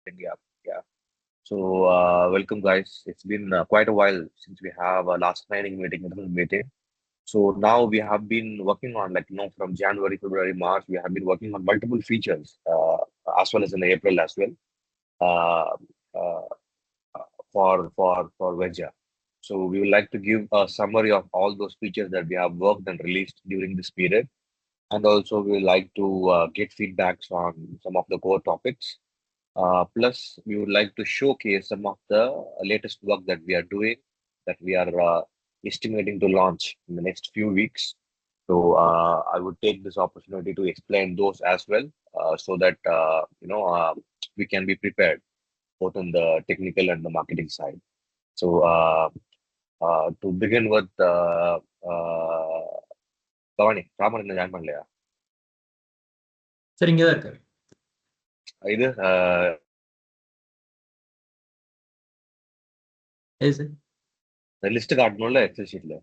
Yeah, yeah. So, welcome, guys. It's been quite a while since we have a last training meeting. So now we have been working on, from January, February, March, we have been working on multiple features, as well as in April as well, uh, uh, for WEJHA. So we would like to give a summary of all those features that we have worked and released during this period, and also we would like to get feedbacks on some of the core topics. Plus, we would like to showcase some of the latest work that we are doing, that we are estimating to launch in the next few weeks. So, I would take this opportunity to explain those as well, so that we can be prepared both on the technical and the marketing side. So, to begin with, Bhavani, Raman என்ன join பண்ணலையா? Sir இங்கே தான் இருக்காரு. இது list காட்டணும்ல Excel ஷீட்ல.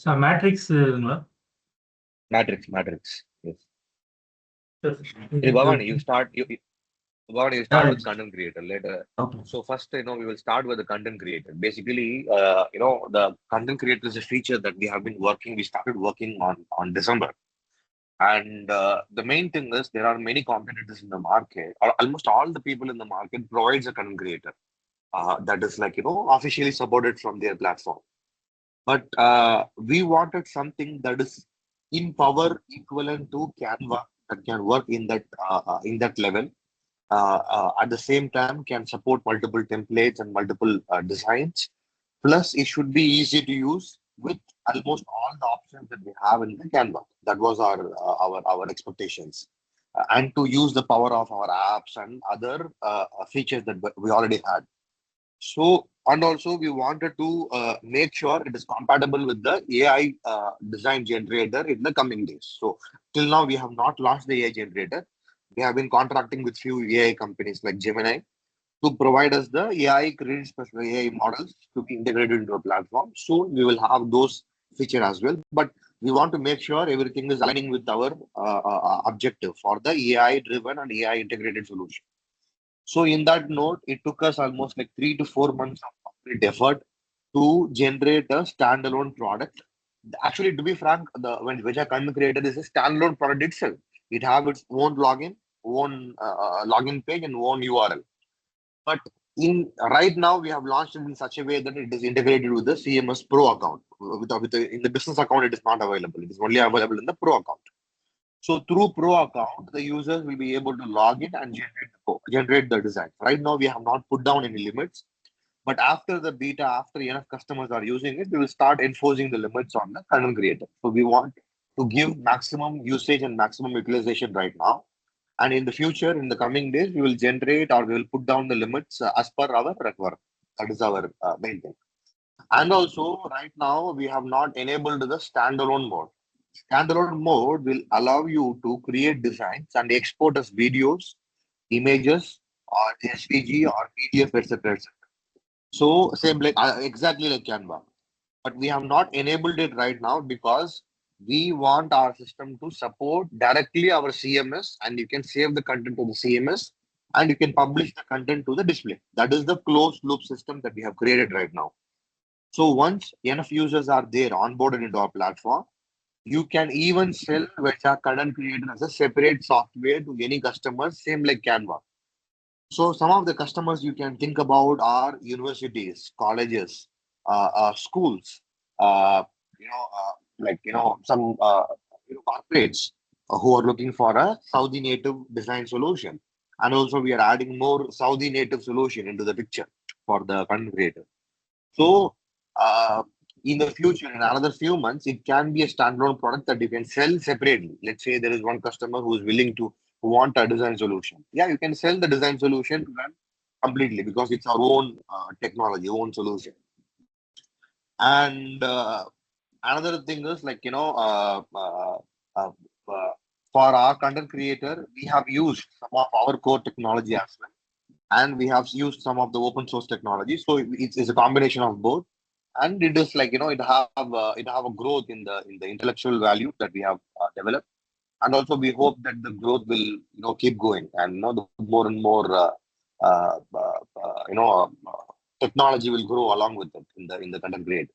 Sir மேட்ரிக்ஸ்ங்களா? Matrix. Yes. Bhavani, you start with content creator later. Okay. So first, we will start with the content creator. Basically, the content creator is a feature that we have been working. We started working on December, and the main thing is there are many competitors in the market. Almost all the people in the market provides a content creator that is officially supported from their platform. But we wanted something that is in power equivalent to Canva, that can work in that level. At the same time, can support multiple templates and multiple designs. Plus, it should be easy to use with almost all the options that we have in the Canva. That was our expectations, and to use the power of our apps and other features that we already had. So, and also we wanted to make sure it is compatible with the AI design generator in the coming days. So, till now we have not launched the AI generator. We have been contracting with few AI companies like Gemini to provide us the AI credit special AI models to be integrated into a platform. Soon we will have those features as well. But we want to make sure everything is aligning with our objective for the AI driven and AI integrated solution. So in that note, it took us almost like 3 to 4 months of complete effort to generate a standalone product. Actually, to be frank, when WEJHA Content Creator is a standalone product itself. It have its own login, own login page, and own URL. But right now, we have launched it in such a way that it is integrated with the CMS Pro account. In the business account, it is not available. It is only available in the Pro account. So through Pro account, the users will be able to log in and generate the design. Right now, we have not put down any limits. But after the beta, after enough customers are using it, we will start enforcing the limits on the content creator. So we want to give maximum usage and maximum utilization right now. And in the future, in the coming days, we will generate or we will put down the limits as per our requirement. That is our main thing. And also, right now, we have not enabled the standalone mode. Standalone mode will allow you to create designs and export as videos, images, or SVG or PDF, etc. So same like exactly like Canva, but we have not enabled it right now because we want our system to support directly our CMS, and you can save the content to the CMS and you can publish the content to the display. That is the closed loop system that we have created right now. So once enough users are there onboarded into our platform, you can even sell WEJHA Content Creator as a separate software to any customers, same like Canva. So some of the customers you can think about are universities, colleges, schools, some corporates who are looking for a Saudi native design solution. And also we are adding more Saudi native solution into the picture for the content creator. So in the future, in another few months, it can be a standalone product that you can sell separately. Let's say there is one customer who is willing to want a design solution. Yeah, you can sell the design solution to them completely because it's our own technology, own solution. And another thing is for our content creator, we have used some of our core technology as well, and we have used some of the open source technology. So it's a combination of both, and it is it have a growth in the intellectual value that we have developed. and also we hope that the growth will keep going, and the more and more technology will grow along with it in the content creator.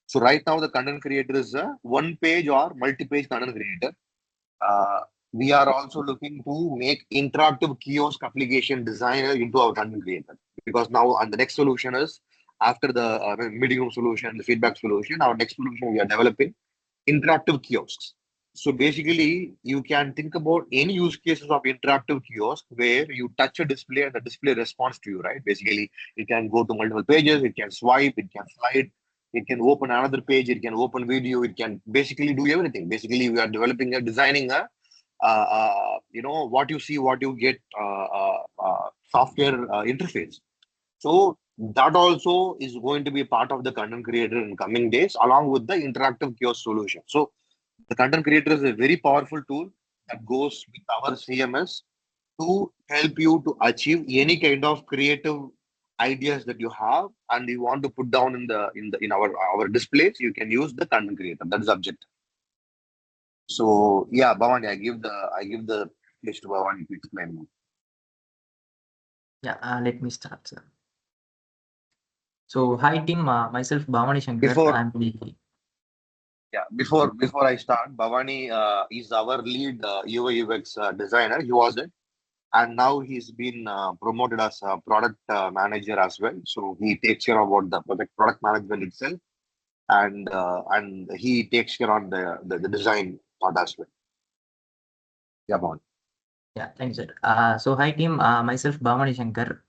So right now the content creator is a one-page or multi-page content creator. We are also looking to make interactive kiosk application designer into our content creator, because now and the next solution is after the meeting room solution, the feedback solution. Our next solution we are developing interactive kiosks. So basically, you can think about any use cases of interactive kiosk where you touch a display and the display responds to you, right? Basically, it can go to multiple pages, it can swipe, it can slide, it can open another page, it can open video, it can basically do everything. Basically, we are designing a what you see, what you get software interface. So that also is going to be part of the content creator in coming days, along with the interactive kiosk solution. So the content creator is a very powerful tool that goes with our CMS to help you to achieve any kind of creative ideas that you have and you want to put down in our displays. You can use the content creator. That is objective. So yeah, Bhavani, I give the place to Bhavani to explain more. Yeah, let me start, sir. So hi team, myself Bhavani Shankar. Before I start, Bhavani is our lead UI UX designer. He was it, and now he's been promoted as a product manager as well. So he takes care about the product management itself, and he takes care on the design part as well. Yeah, Bhavani. Yeah, thanks, sir. So hi team, myself Bhavani Shankar.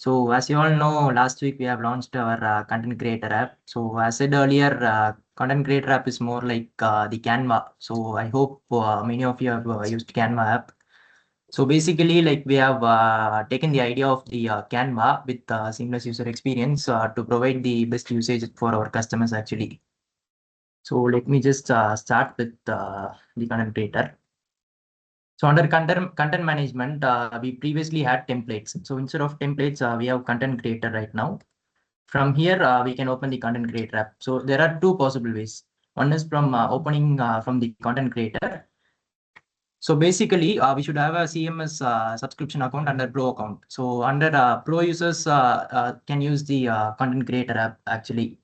So as you all know, last week we have launched our content creator app. So as said earlier, content creator app is more like the Canva. So I hope many of you have used Canva app. So basically, like we have taken the idea of the Canva with seamless user experience to provide the best usage for our customers actually. So let me just start with the content creator. So under content management, we previously had templates. So instead of templates, we have content creator right now. From here, we can open the content creator app. So there are two possible ways. One is from opening from the content creator. So basically, we should have a CMS subscription account under Pro account. So under Pro users can use the content creator app actually.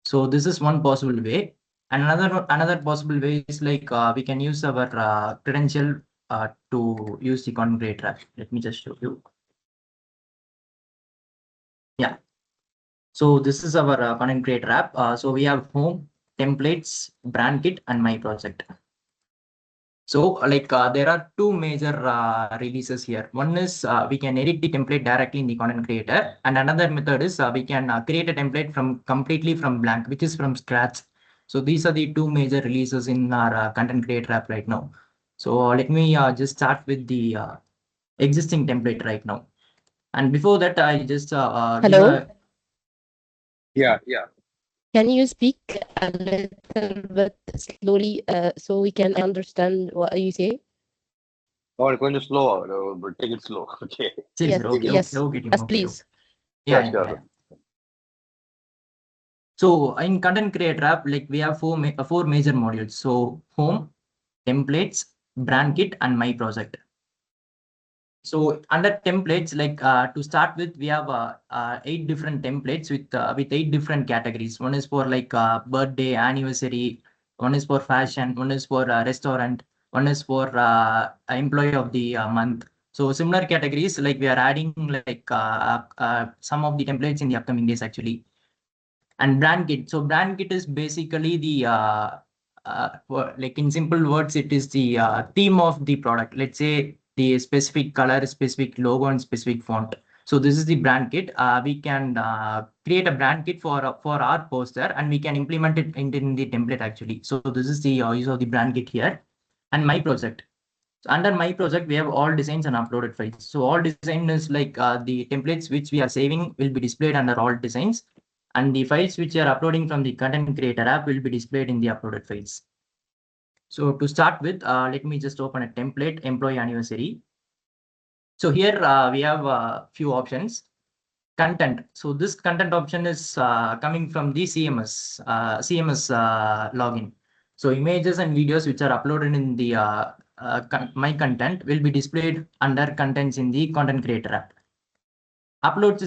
So this is one possible way. And another possible way is like we can use our credential to use the content creator app. Let me just show you. Yeah. So this is our content creator app. So we have home, templates, brand kit, and my project. So like there are two major releases here. One is we can edit the template directly in the content creator, and another method is we can create a template completely from blank, which is from scratch. So these are the two major releases in our content creator app right now. So let me just start with the existing template right now. And before that, I just Hello. Yeah. Can you speak a little bit slowly so we can understand what you say? Oh, going to slow, but take it slow. Okay. Yes, okay, yes, okay, yes, please. Yeah, Sure. yeah. So in content creator app, like we have four major modules. So home, templates, brand kit, and my project. So under templates, like to start with, we have 8 different templates with 8 different categories. One is for like birthday, anniversary. One is for fashion. One is for restaurant. One is for employee of the month. So similar categories, like we are adding like some of the templates in the upcoming days actually. And brand kit. So brand kit is basically the like in simple words, it is the theme of the product. Let's say the specific color, specific logo, and specific font. So this is the brand kit. We can create a brand kit for our poster, and we can implement it in the template actually. So this is the use of the brand kit here. And my project. So under my project, we have all designs and uploaded files. So all design is like the templates which we are saving will be displayed under all designs. And the files which are uploading from the content creator app will be displayed in the uploaded files. So to start with, let me just open a template, employee anniversary. So here we have a few options. Content. So this content option is coming from the CMS login. So images and videos which are uploaded in the my content will be displayed under contents in the content creator app. Uploads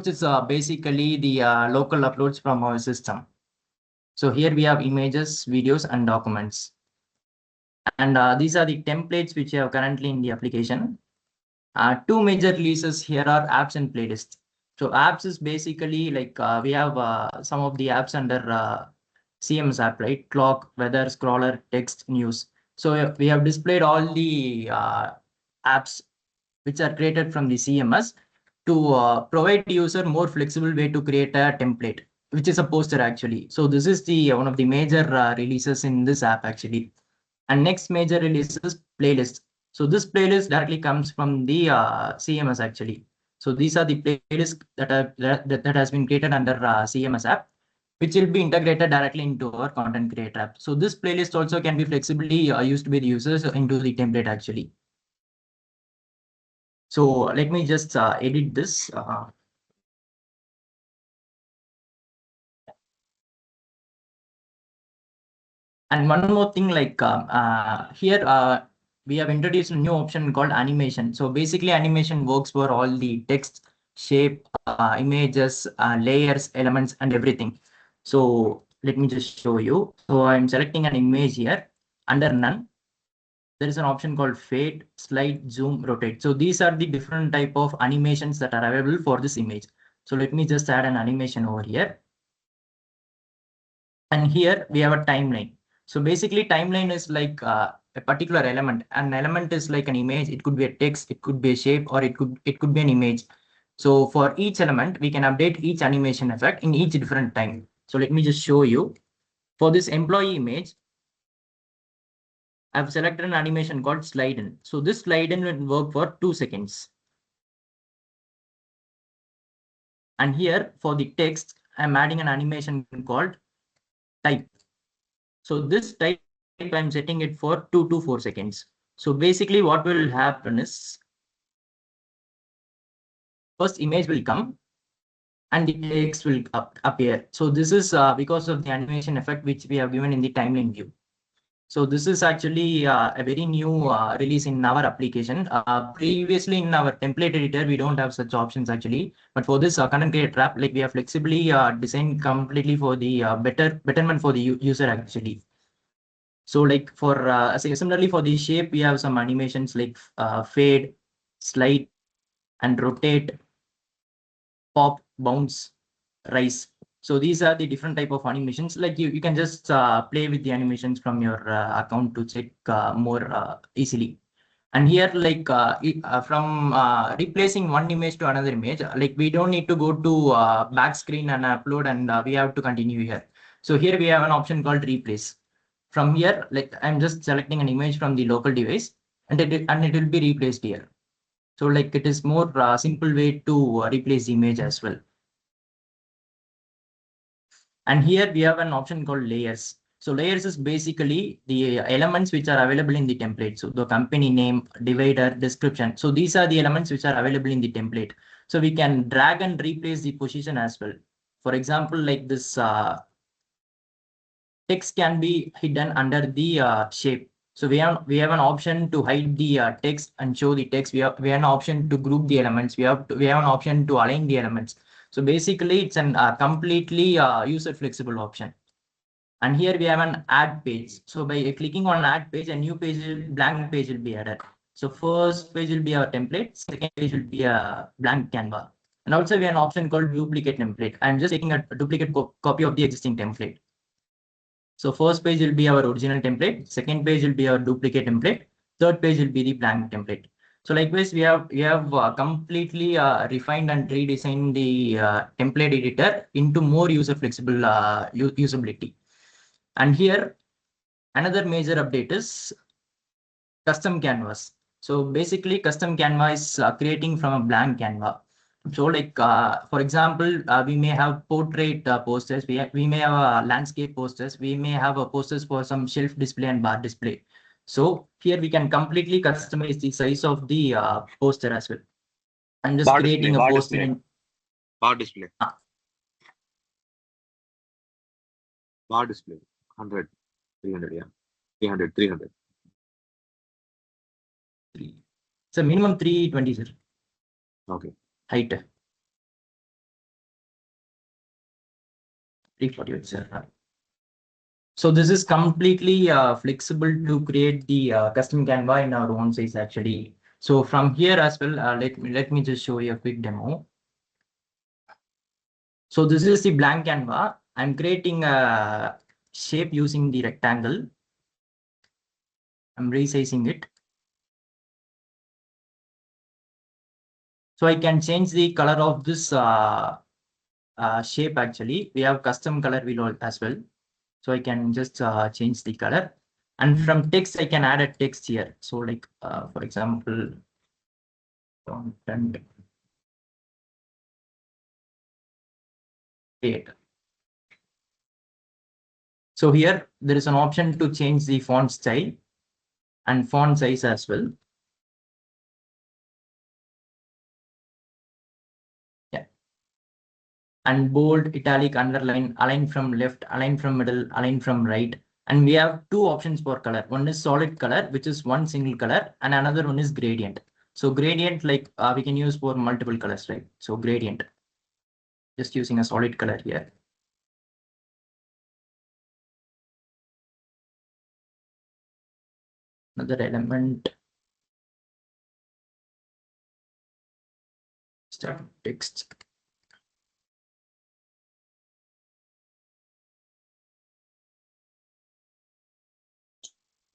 is basically the local uploads from our system. So here we have images, videos, and documents. And these are the templates which we have currently in the application. Two major releases here are apps and playlists. So apps is basically like we have some of the apps under CMS app, right? Clock, weather, scroller, text, news. So we have displayed all the apps which are created from the CMS to provide the user more flexible way to create a template, which is a poster actually. So this is the one of the major releases in this app actually. And next major release is playlist. So this playlist directly comes from the CMS actually. So these are the playlists that has been created under CMS app, which will be integrated directly into our content creator app. So this playlist also can be flexibly used by the users into the template actually. So let me just edit this. And one more thing, like here we have introduced a new option called animation. So basically animation works for all the text, shape, images, layers, elements, and everything. So let me just show you. So I'm selecting an image here. Under none, there is an option called fade, slide, zoom, rotate. So these are the different type of animations that are available for this image. So let me just add an animation over here. And here we have a timeline. So basically timeline is like a particular element. An element is like an image. It could be a text, it could be a shape, or it could be an image. So for each element, we can update each animation effect in each different time. So let me just show you. For this employee image, I've selected an animation called slide in. So this slide in will work for 2 seconds. And here for the text, I'm adding an animation called type. So this type I'm setting it for 2 to 4 seconds. So basically what will happen is first image will come and the text will appear. So this is because of the animation effect which we have given in the timeline view. So this is actually a very new release in our application. Previously in our template editor, we don't have such options actually. But for this content creator app, like we have flexibly designed completely for the betterment for the user actually. So like for similarly for the shape, we have some animations like fade, slide, and rotate, pop, bounce, rise. So these are the different type of animations. Like you can just play with the animations from your account to check more easily. And here, like from replacing one image to another image, like we don't need to go to back screen and upload, and we have to continue here. So here we have an option called replace. From here, like I'm just selecting an image from the local device, and it will be replaced here. So like it is more simple way to replace the image as well. And here we have an option called layers. So layers is basically the elements which are available in the template. So the company name, divider, description. So these are the elements which are available in the template. So we can drag and replace the position as well. For example, like this text can be hidden under the shape. So we have an option to hide the text and show the text. We have an option to group the elements. We have an option to align the elements. So basically, it's an completely user flexible option. And here we have an add page. So by clicking on add page, a new page, blank page will be added. So first page will be our template. Second page will be a blank Canva. And also we have an option called duplicate template. I'm just taking a duplicate copy of the existing template. So first page will be our original template. Second page will be our duplicate template. Third page will be the blank template. So likewise, we have completely refined and redesigned the template editor into more user flexible usability. And here, another major update is custom canvas. So basically, custom canvas is creating from a blank canvas. So like, for example, we may have portrait posters, we may have landscape posters, we may have posters for some shelf display and bar display. So here we can completely customize the size of the poster as well. I'm just creating a poster. Bar display. Bar display, 100, 300, yeah. 300. So minimum 320, sir. Okay. Height. 348, sir. So this is completely flexible to create the custom Canva in our own size actually. So from here as well, let me just show you a quick demo. So this is the blank Canva. I'm creating a shape using the rectangle. I'm resizing it. So I can change the color of this shape actually. We have custom color wheel as well. So I can just change the color. And from text, I can add a text here. So like, for example, content create. So here there is an option to change the font style and font size as well. Yeah. And bold, italic, underline, align from left, align from middle, align from right. And we have two options for color. One is solid color, which is one single color, and another one is gradient. So gradient, like we can use for multiple colors, right? So gradient, just using a solid color here. Another element, start text.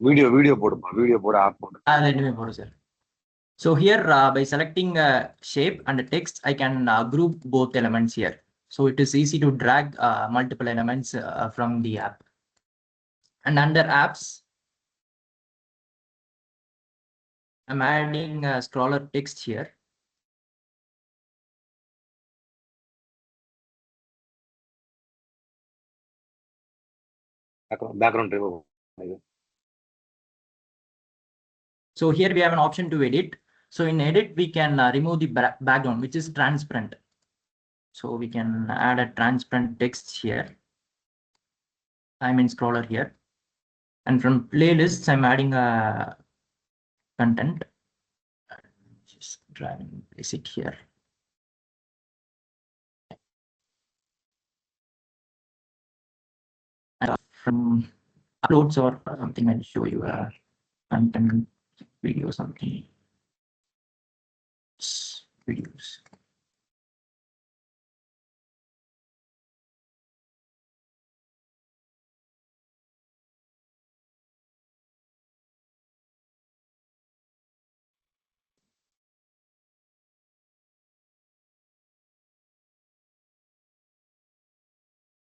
Video போடு app போடு. Let me put it, sir. So here by selecting a shape and a text, I can group both elements here. So it is easy to drag multiple elements from the app. And under apps, I'm adding a scroller text here. Background remove. So here we have an option to edit. So in edit, we can remove the background, which is transparent. So we can add a transparent text here. I'm in scroller here. And from playlists, I'm adding a content. Just drag and place it here. And from uploads or something, I'll show you a content video, something. Videos.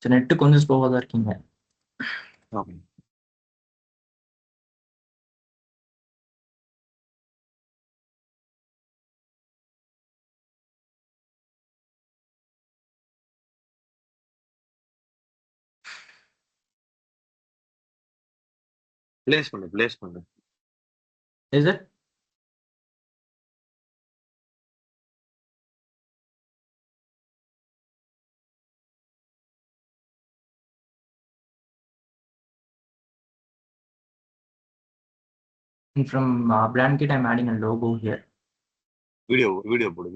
So net கொஞ்சம் ஸ்லோவா தான் இருக்கீங்க. Okay. Place பண்ணு. Is it? And from blanket, I'm adding a logo here. Video போடு.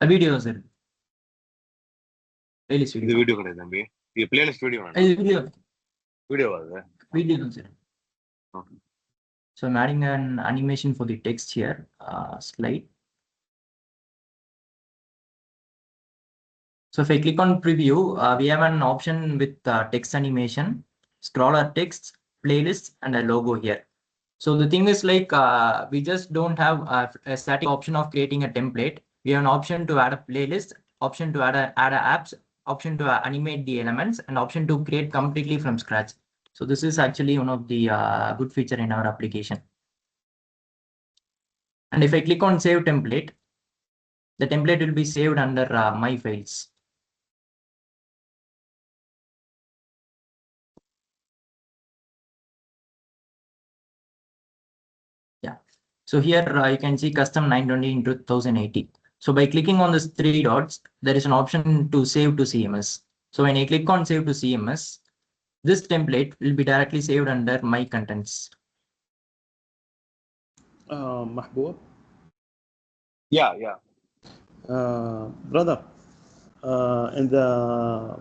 A video, sir. Playlist video. இது video கிடையாது தம்பி. இது playlist video Video, அது. video, sir. Okay. So I'm adding an animation for the text here. Slide. So if I click on preview, we have an option with text animation, scroller text, playlist, and a logo here. So the thing is like we just don't have a static option of creating a template. We have an option to add a playlist, option to add a apps, option to animate the elements, and option to create completely from scratch. So this is actually one of the good feature in our application. And if I click on save template, the template will be saved under my files. Yeah. So here you can see custom 920 into 1080. So by clicking on these three dots, there is an option to save to CMS. So when I click on save to CMS, this template will be directly saved under my contents. محبوب Yeah. Brother, in the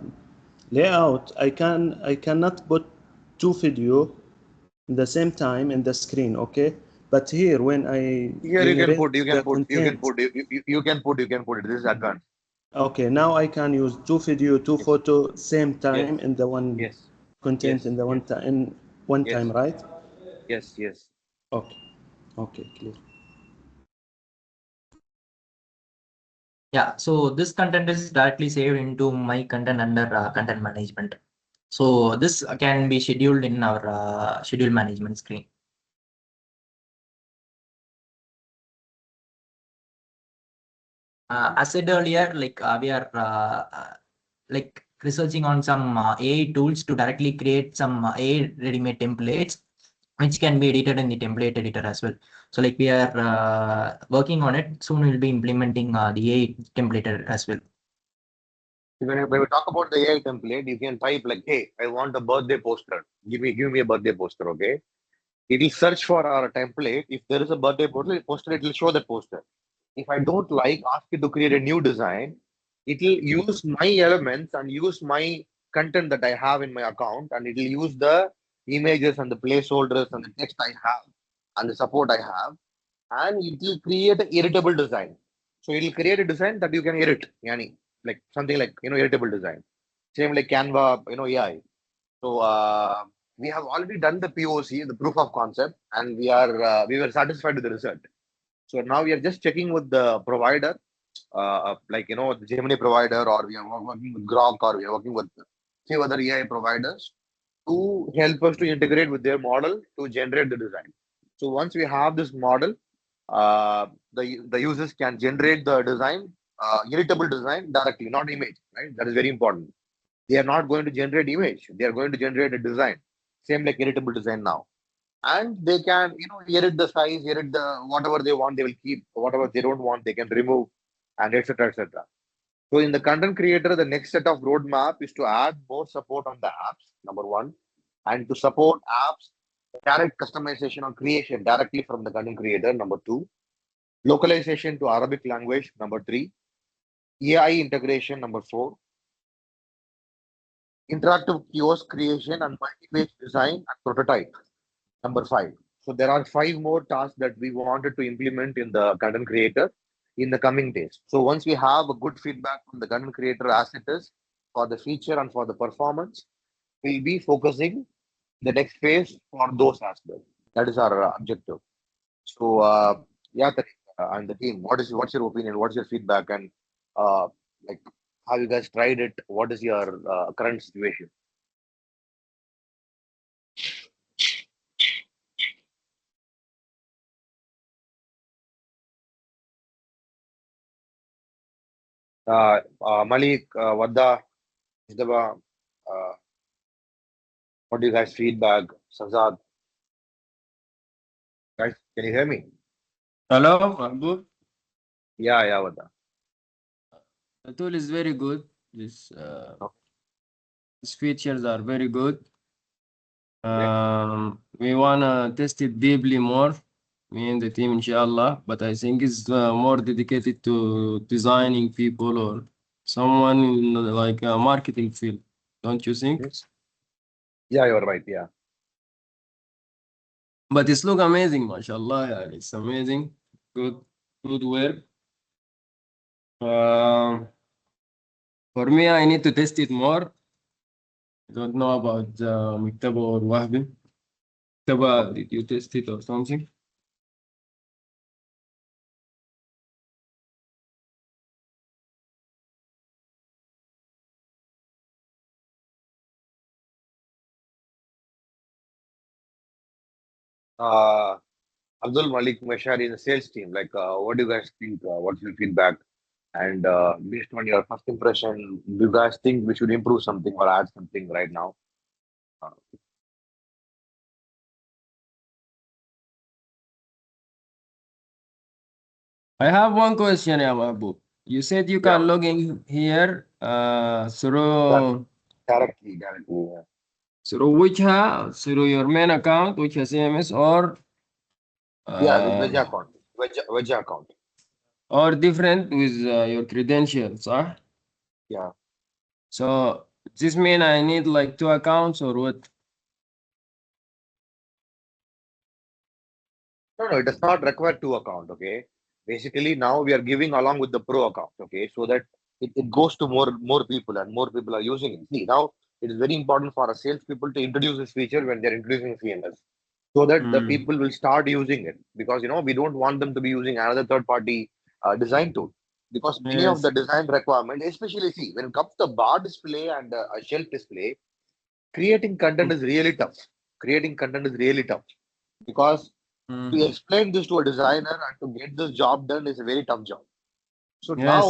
layout, I cannot put two video at the same time in the screen, okay? But here, when I Here you can put. You can put. This is advanced. Okay, now I can use two video, two photo, same time in the one content Yes. in the one time, right? Yes. Okay, clear. Yeah, so this content is directly saved into my content under content management. So this can be scheduled in our schedule management screen. As said earlier, like we are like researching on some AI tools to directly create some AI ready-made templates, which can be edited in the template editor as well. So like we are working on it. Soon we'll be implementing the AI template as well. When we talk about the AI template, you can type like, "Hey, I want a birthday poster. Give me a birthday poster." Okay. It will search for our template. If there is a birthday poster, it will show that poster. If I don't ask it to create a new design, it will use my elements and use my content that I have in my account, and it will use the images and the placeholders and the text I have and the support I have, and it will create an editable design. So it will create a design that you can edit, yani, like something like editable design. Same like Canva, AI. So we have already done the POC, the proof of concept, and we were satisfied with the result. So now we are just checking with the provider, like the Gemini provider, or we are working with Grok, or we are working with few other AI providers to help us to integrate with their model to generate the design. So once we have this model, the users can generate the design, editable design directly, not image, right? That is very important. They are not going to generate image; they are going to generate a design, same like editable design now, and they can edit the size, edit the whatever they want, they will keep. Whatever they don't want, they can remove, and etc. etc. So in the content creator, the next set of roadmap is to add more support on the apps, number one, and to support apps direct customization or creation directly from the content creator, number two, localization to Arabic language, number three, AI integration, number four, interactive kiosk creation and multi-page design and prototype, number five. So there are five more tasks that we wanted to implement in the content creator in the coming days. So once we have a good feedback from the content creator as it is for the feature and for the performance, we'll be focusing the next phase for those aspects. That is our objective. So yeah, Tariq, and the team, what's your opinion? What's your feedback? And like, how you guys tried it? What is your current situation? Malik, Wadda, Isdaba, what do you guys feedback? Sazad, guys, can you hear me? Hello, Mahbub. Yeah, Wadda. The tool is very good. These features are very good. We wanna test it deeply more, me and the team, inshallah. But I think it's more dedicated to designing people or someone in like a marketing field. Don't you think? Yeah, you're right. Yeah. But it's look amazing, mashallah. Yeah, it's amazing. Good work. For me, I need to test it more. I don't know about Muktaba or Wahbi. Muktaba, did you test it or something? Abdul Malik Mashar in the sales team. Like, what do you guys think? What's your feedback? And based on your first impression, do you guys think we should improve something or add something right now? I have one question, ya Mahbub. You said you can log in here through Directly. Yeah. through WEJHA, through your main account, WEJHA CMS, or Yeah, with WEJHA account. WEJHA account. or different with your credentials, huh? Yeah. So this mean I need like 2 accounts or what? No, it does not require 2 account. Okay. Basically, now we are giving along with the pro account. Okay, so that it goes to more people and more people are using it. See, now it is very important for our salespeople to introduce this feature when they're introducing CMS, so that the people will start using it, because we don't want them to be using another third party design tool, because many of Yes. the design requirements, especially see when it comes to bar display and a shelf display, creating content is really tough. Creating content is really tough, because to explain this to a designer and to get this job done is a very tough job. So Yes. now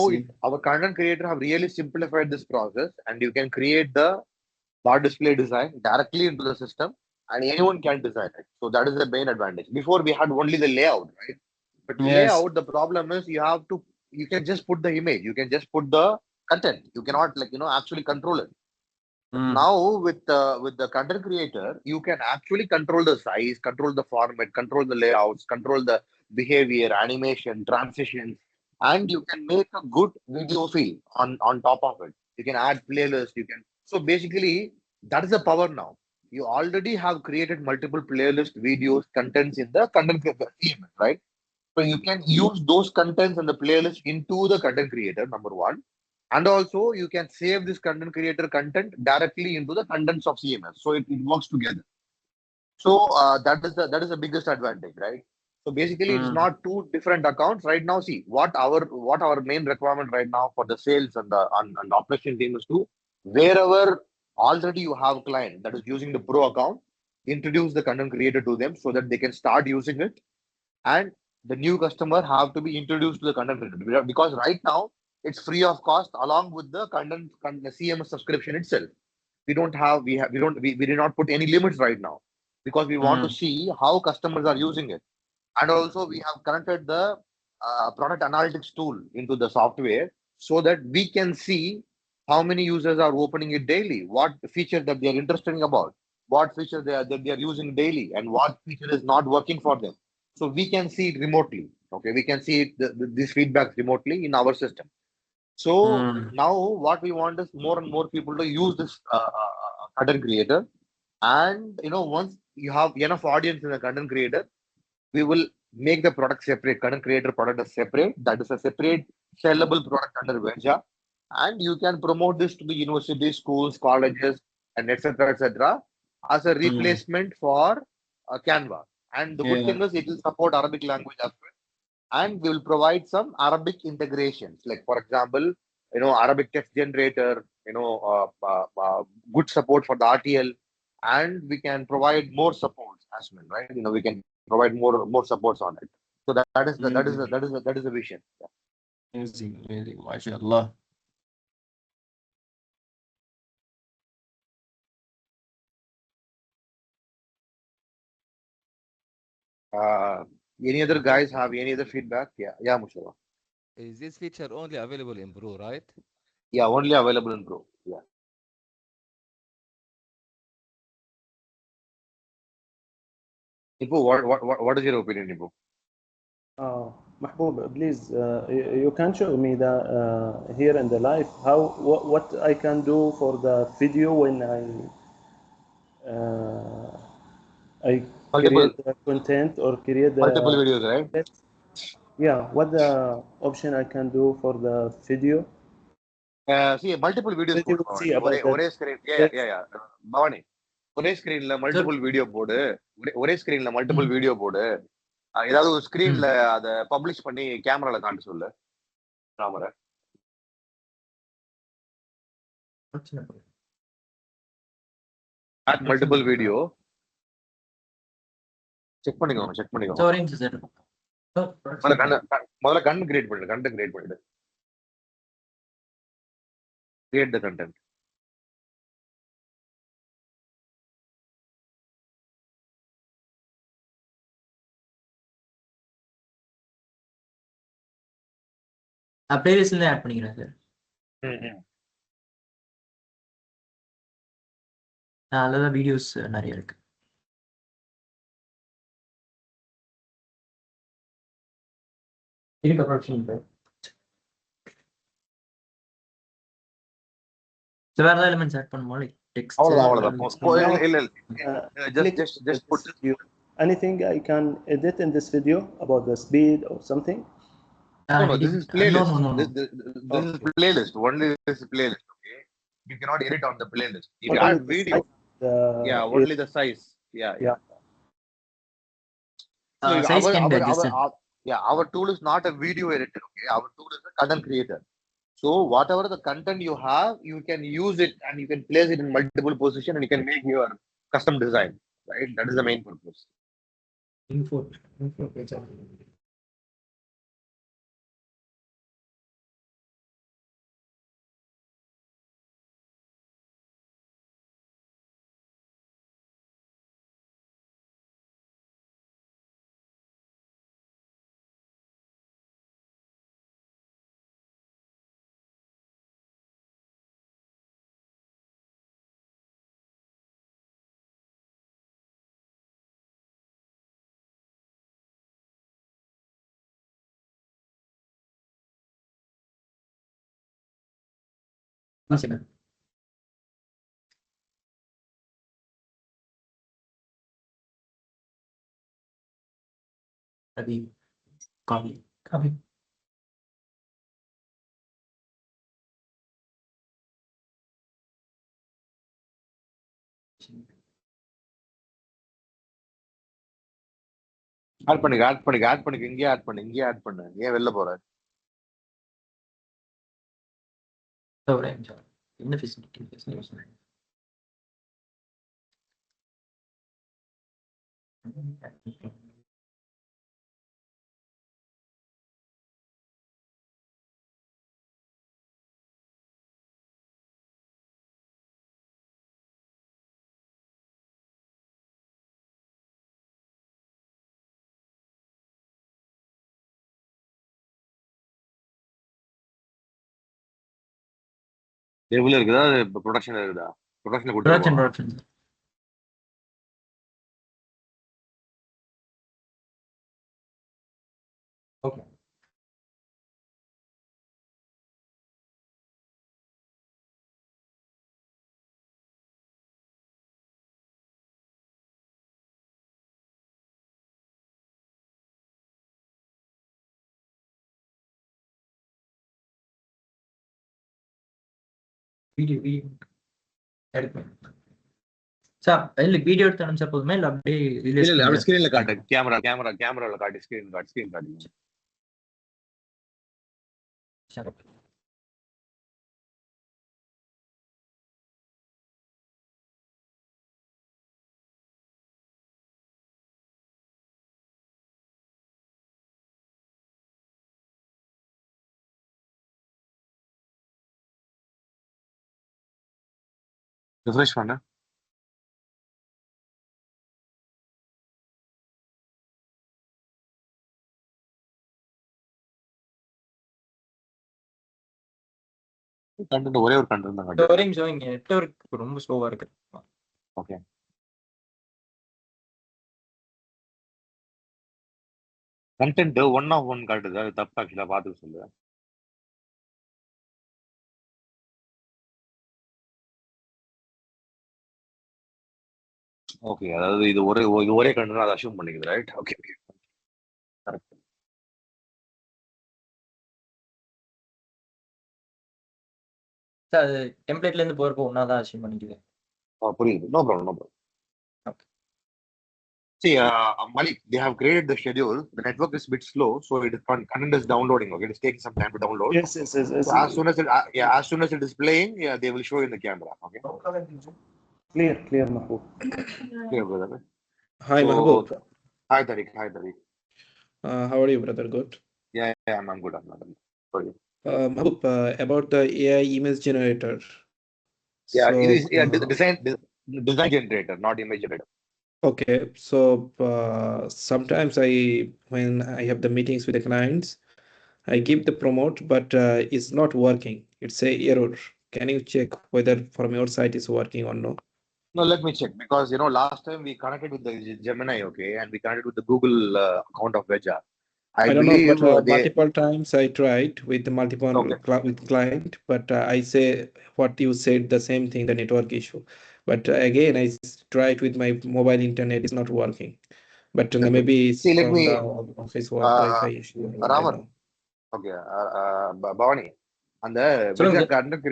our content creator have really simplified this process, and you can create the bar display design directly into the system, and anyone can design it. So that is the main advantage. Before we had only the layout, right? But Yes. layout, the problem is you can just put the image, you can just put the content. You cannot actually control it. But now with the content creator, you can actually control the size, control the format, control the layouts, control the behavior, animation, transitions, and you can make a good video feel on top of it. You can add playlists. You can so basically that is the power now. You already have created multiple playlist videos, contents in the content CMS, right? So you can use those contents and the playlist into the content creator, number one. And also you can save this content creator content directly into the contents of CMS. So it works together. So that is the biggest advantage, right? So basically it's not two different accounts right now. See what our main requirement right now for the sales and the operation team is to, wherever already you have client that is using the pro account, introduce the content creator to them so that they can start using it, and the new customer have to be introduced to the content creator, because right now it's free of cost along with the CMS subscription itself. We did not put any limits right now, because we want to see how customers are using it. And also we have connected the product analytics tool into the software, so that we can see how many users are opening it daily, what feature that they are interested in about, what feature that they are using daily, and what feature is not working for them. So we can see it remotely. Okay, we can see this feedback remotely in our system. So now what we want is more and more people to use this content creator. And once you have enough audience in the content creator, we will make the product separate. Content creator product is separate. That is a separate sellable product under WEJHA. And you can promote this to the universities, schools, colleges, and etc. as a replacement for Canva. And the good Yeah. thing is it will support Arabic language as well, and we will provide some Arabic integrations. Like for example, Arabic text generator, good support for the RTL, and we can provide more supports as well, right? We can provide more supports on it. So that is the vision. Yeah. Amazing, amazing, mashallah. Any other guys have any other feedback? Yeah, Mushara. Is this feature only available in Pro, right? Yeah, only available in Pro. Yeah. Ipu, what is your opinion, Ipu? Mahbub, please, you can show me the here in the live what I can do for the video when I Multiple create the content or create multiple the videos, right? yeah, what the option I can do for the video. See, multiple videos Then you போடு will see Bhavani. ஒரே about that. ஒரே screen. Yeah. Bhavani, ஒரே ஸ்கிரீன்ல multiple video போடு. ஒரே ஸ்கிரீன்ல multiple video போடு. ஏதாவது ஒரு ஸ்கிரீன்ல அதை பப்ளிஷ் பண்ணி கேமரால காட்ட சொல்லு ராமரை. Add multiple video. செக் பண்ணிக்கோங்க. முதல்ல கண்டென்ட் கிரியேட் பண்ணிடு. Create the content. பிளேலிஸ்ட்ல ஆட் பண்ணிக்கிறேன் சார். அதுலதான் வீடியோஸ் நிறைய இருக்கு. So where the elements add பண்ணுமா like text just put video. Anything I can edit in this video about the speed or something? no, this is playlist. No. This is playlist. Only this is playlist. Okay, you cannot edit on the playlist. If you Only add the video, size, only the size. Yeah. So size can be adjusted. our tool is not a video editor. Okay, our tool is a content creator. So whatever the content you have, you can use it and you can place it in multiple positions and you can make your custom design. Right, that is the main purpose. info page. Copy. Add பண்ணுங்க இங்கே add பண்ணு ஏன் வெளில போற என்ன facility table இருக்குதா production இருக்குதா ப்ரொடக்ஷன்ல கொடுத்துருவோம் ப்ரொடக்ஷன் ஓகே வீடியோ எடுப்பேன் சார் இல்ல வீடியோ எடுத்து அனுப்பிச்சா போதுமே இல்ல அப்படியே இல்ல அப்படியே ஸ்கிரீன்ல காட்டு கேமரால காட்டு ஸ்கிரீன் காட்டு ரிஃப்ரெஷ் பண்ணு கண்டென்ட் ஒரே ஒரு கண்டென்ட் தான் காட்டு ஒரே நிமிஷம் இங்க நெட்வொர்க் ரொம்ப ஸ்லோவா இருக்கு ஓகே கண்டென்ட் 1 of 1 காட்டுது அது தப்பு ஆக்சுவலா பார்த்து சொல்லு ஓகே அதாவது இது ஒரே கண்டென்ட் அதை அஷ்யூம் பண்ணிக்குது ரைட் ஓகே கரெக்ட் சார் அது டெம்ப்ளேட்ல இருந்து போறப்போ ஒண்ணா தான் அஷ்யூம் பண்ணிக்குது புரியுது no problem okay See, Malik, they have created the schedule. The network is a bit slow, so content is downloading. Okay, it's taking some time to download. Yes. So as soon as it is playing, they will show in the camera. Okay. Clear, Mahbub. Clear, brother. Hi, Mahbub. Hi, Tariq. How are you, brother? Good. Yeah, I'm good. I'm good. How are you? Mahbub, about the AI image generator. Yeah, So, it is design generator, not image generator. Okay, so sometimes when I have the meetings with the clients, I give the promote, but it's not working. It's a error. Can you check whether from your side is working or no? No, let me check because last time we connected with the Gemini, okay, and we connected with the Google account of WEJHA. I don't know, believe but they. multiple times I tried with the multiple Okay. with client, but I say what you said, the same thing, the network issue. But again, I tried with my mobile internet, it's not working. But maybe it's See, let from me, the office Wi-Fi issue. I don't Raman. know. Okay, Bhavani. And the சொல்லுங்க WEJHA sir. content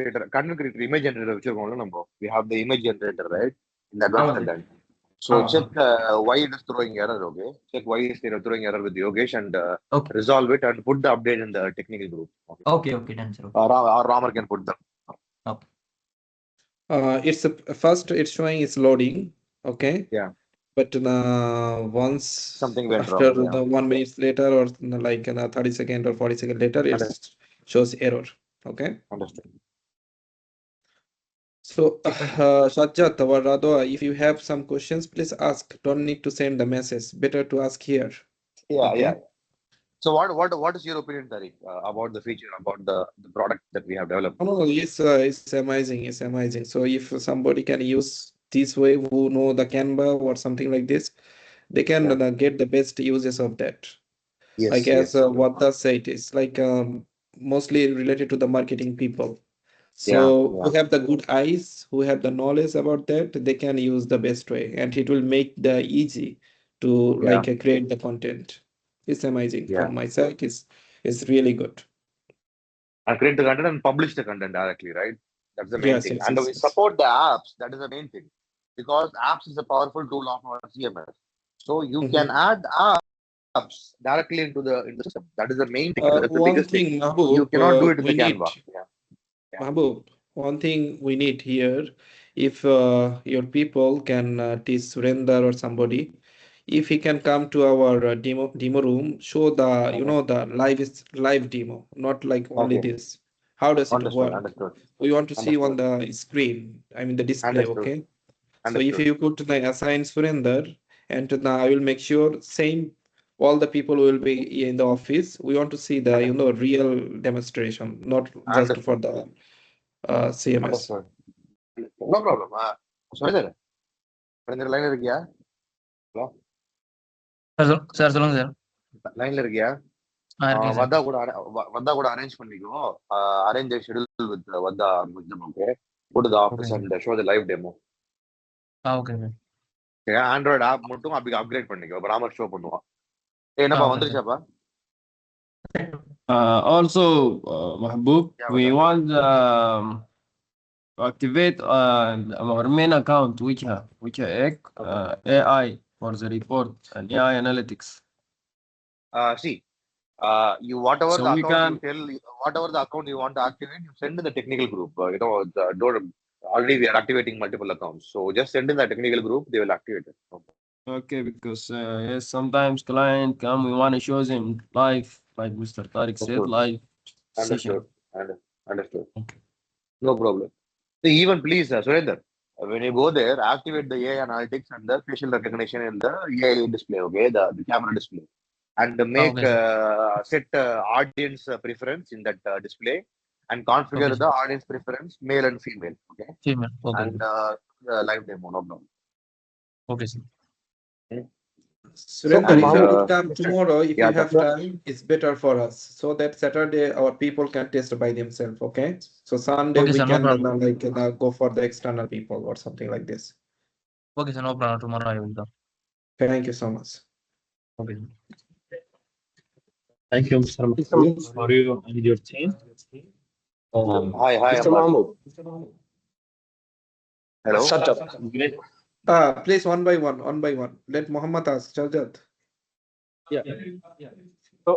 creator image generator வச்சிருக்கோம்ல நம்ம. We have the image generator, right? In the advanced ஆமா sir. content. So check why it is throwing error, okay? Check why it is throwing error with Yogesh and Okay. resolve it and put the update in the technical group. Okay, okay, done, sir. Or Ramar can put them. Okay. It's first it's showing it's loading, okay? Yeah. But once Something went after wrong. the 1 minute later or like 30 second or 40 second later, it shows error. Okay. Understood. So, Sajjad or Radha, if you have some questions, please ask. Don't need to send the message. Better to ask here. Yeah, Okay. yeah. So what is your opinion, Tariq, about the feature, about the product that we have developed? Oh, no, it's amazing. It's amazing. So if somebody can use this way, who know the Canva or something like this, they can get the best uses of that. Yes, Like yes. as what the site is like mostly related to the marketing people. So who have the good eyes, who have the knowledge about that, they can use the best way, and it will make the easy to like create the content. It's amazing. From my side, it's really good. And create the content and publish the content directly, right? That's the main Yes, thing. yes, And yes, we yes. support the apps. That is the main thing. Because apps is a powerful tool of our CMS. So you can add apps directly into the system. That is the main thing. That's the One biggest thing. thing, Mahbub, You cannot do it in we the need, Canva. Mahbub, one thing we need here, if your people can teach Surinder or somebody, if he can come to our demo room, show the the live demo, not like only this. How does it Understood. work? Understood. We want to see on the screen, I mean the display, Understood. okay? So if Understood. you could assign Surinder, and I will make sure same all the people who will be in the office. We want to see the real demonstration, not just for the CMS. Understood. No problem. Surinder, line இருக்கியா? Hello? Sir சொல்லுங்க sir. லைன்ல இருக்கியா? இருக்கேன் sir. வந்தா கூட arrange பண்ணிக்கோ. Arrange a schedule with Vada with them, okay? Go to the office and show the live demo. Okay sir. Okay, Android app மட்டும் அப்படி அப்கிரேட் பண்ணிக்கோ. அப்புறம் ராமர் ஷோ பண்ணுவான். என்னப்பா வந்துருச்சாப்பா? Also, Mahbub, we want to activate our main account, WEJHA AI for the report and AI analytics. See, you whatever So the we account you tell, whatever the account you want to activate, you send in the technical group. Already we are activating multiple accounts, so just send in the technical group. They will activate it. Okay, because yes, sometimes client come, we want to show them live, like Mr. Tariq said, live session. Understood. Okay. No problem. See, even please, Surinder, when you go there, activate the AI analytics and the facial recognition in the AI display, okay, the camera display, and make set audience preference in that display, and configure the audience preference male and female, okay, Female. Okay. and live demo, no problem. Okay, sir. Surinder, if you could come tomorrow, if you have time, it's better for us, so that Saturday our people can test by themselves, okay? So Sunday we can go for the external people or something like this. Okay, sir, no problem. Tomorrow I will come. Thank you so much. Okay. Thank you, Mr. Mahmoud, for you and your team. Hi, Mr. Mahmoud. Hello. Shut up. Please one by one. Let Muhammad ask. Sajjad. Yeah. So,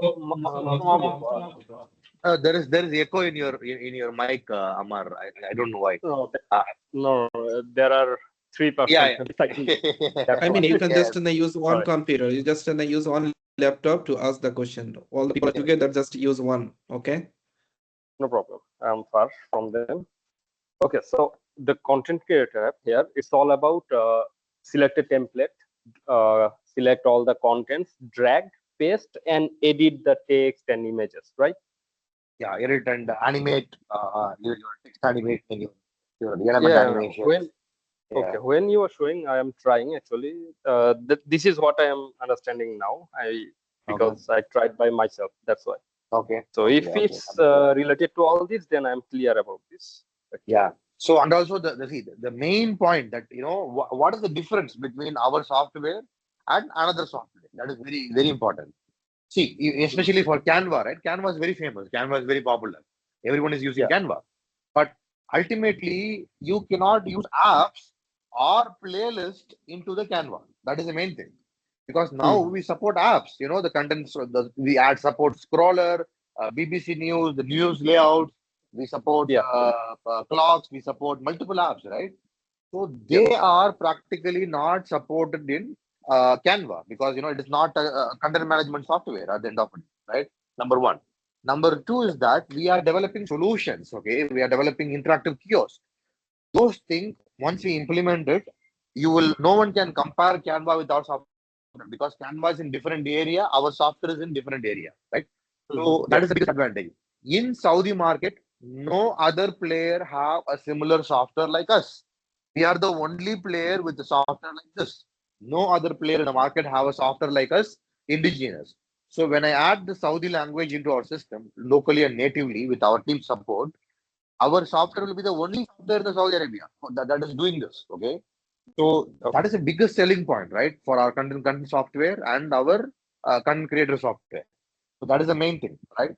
there is echo in your mic, Amar. I don't know why. No, there are 3%. Yeah. I mean, you can just use one computer. You just use one laptop to ask the question. All the people together just use one. Okay. No problem. I'm far from them. Okay, so the content creator app here, it's all about select a template, select all the contents, drag, paste, and edit the text and images, right? Yeah, edit and animate your text animation, your element animation. Okay, when you are showing, I am trying actually. This is what I am understanding now. because I tried by myself. That's why. Okay. So if Okay, it's related to all this, then I'm clear about this. Yeah. So, and also the main point that, what is the difference between our software and another software? That is very, very important. See, especially for Canva, right? Canva is very famous. Canva is very popular. Everyone is using Canva. But ultimately, you cannot use apps or playlist into the Canva. That is the main thing. Because now we support apps, the contents, we add support scroller, BBC News, the news layout, we support clocks, we support multiple apps, right? So they are practically not supported in Canva because, it is not a content management software at the end of it, right? Number one. Number two is that we are developing solutions, okay? We are developing interactive kiosks. Those things, once we implement it, no one can compare Canva with our software because Canva is in different area, our software is in different area, right? So that is the biggest advantage. In Saudi market, no other player have a similar software like us. We are the only player with the software like this. No other player in the market have a software like us, indigenous. So when I add the Saudi language into our system, locally and natively with our team support, our software will be the only software in the Saudi Arabia that is doing this, okay? So that is the biggest selling point, right? For our content software and our content creator software. So that is the main thing, right?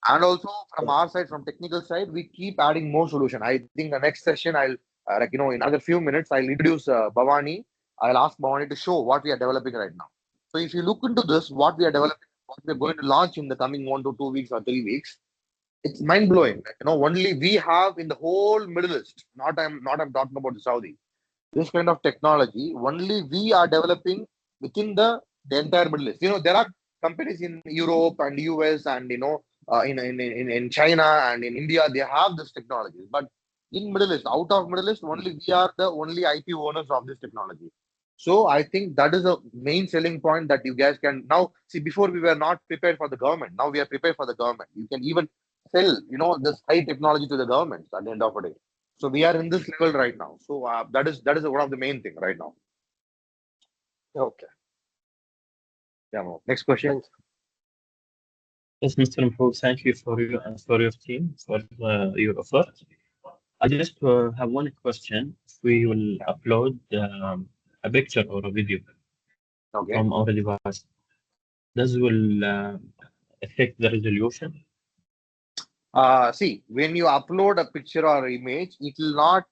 And also from our side, from technical side, we keep adding more solution. I think the next session, I'll in another few minutes, I'll introduce Bhavani. I'll ask Bhavani to show what we are developing right now. So if you look into this, what we are developing, what we're going to launch in the coming 1 to 2 weeks or 3 weeks, it's mind blowing. Only we have in the whole Middle East. I'm talking about the Saudi. This kind of technology, only we are developing within the entire Middle East. There are companies in Europe and US and in China and in India, they have this technology. But in Middle East, out of Middle East, only we are the only IP owners of this technology. So I think that is a main selling point that you guys can now see. Before we were not prepared for the government. Now we are prepared for the government. You can even sell, this high technology to the government at the end of the day. So we are in this level right now. So that is one of the main thing right now. Okay. Yeah. Next question. Yes, Mr. Mahmoud, thank you for you and for your team for your effort. I just have one question. We will upload a picture or a video from our device. This will affect the resolution. See, when you upload a picture or image, it will not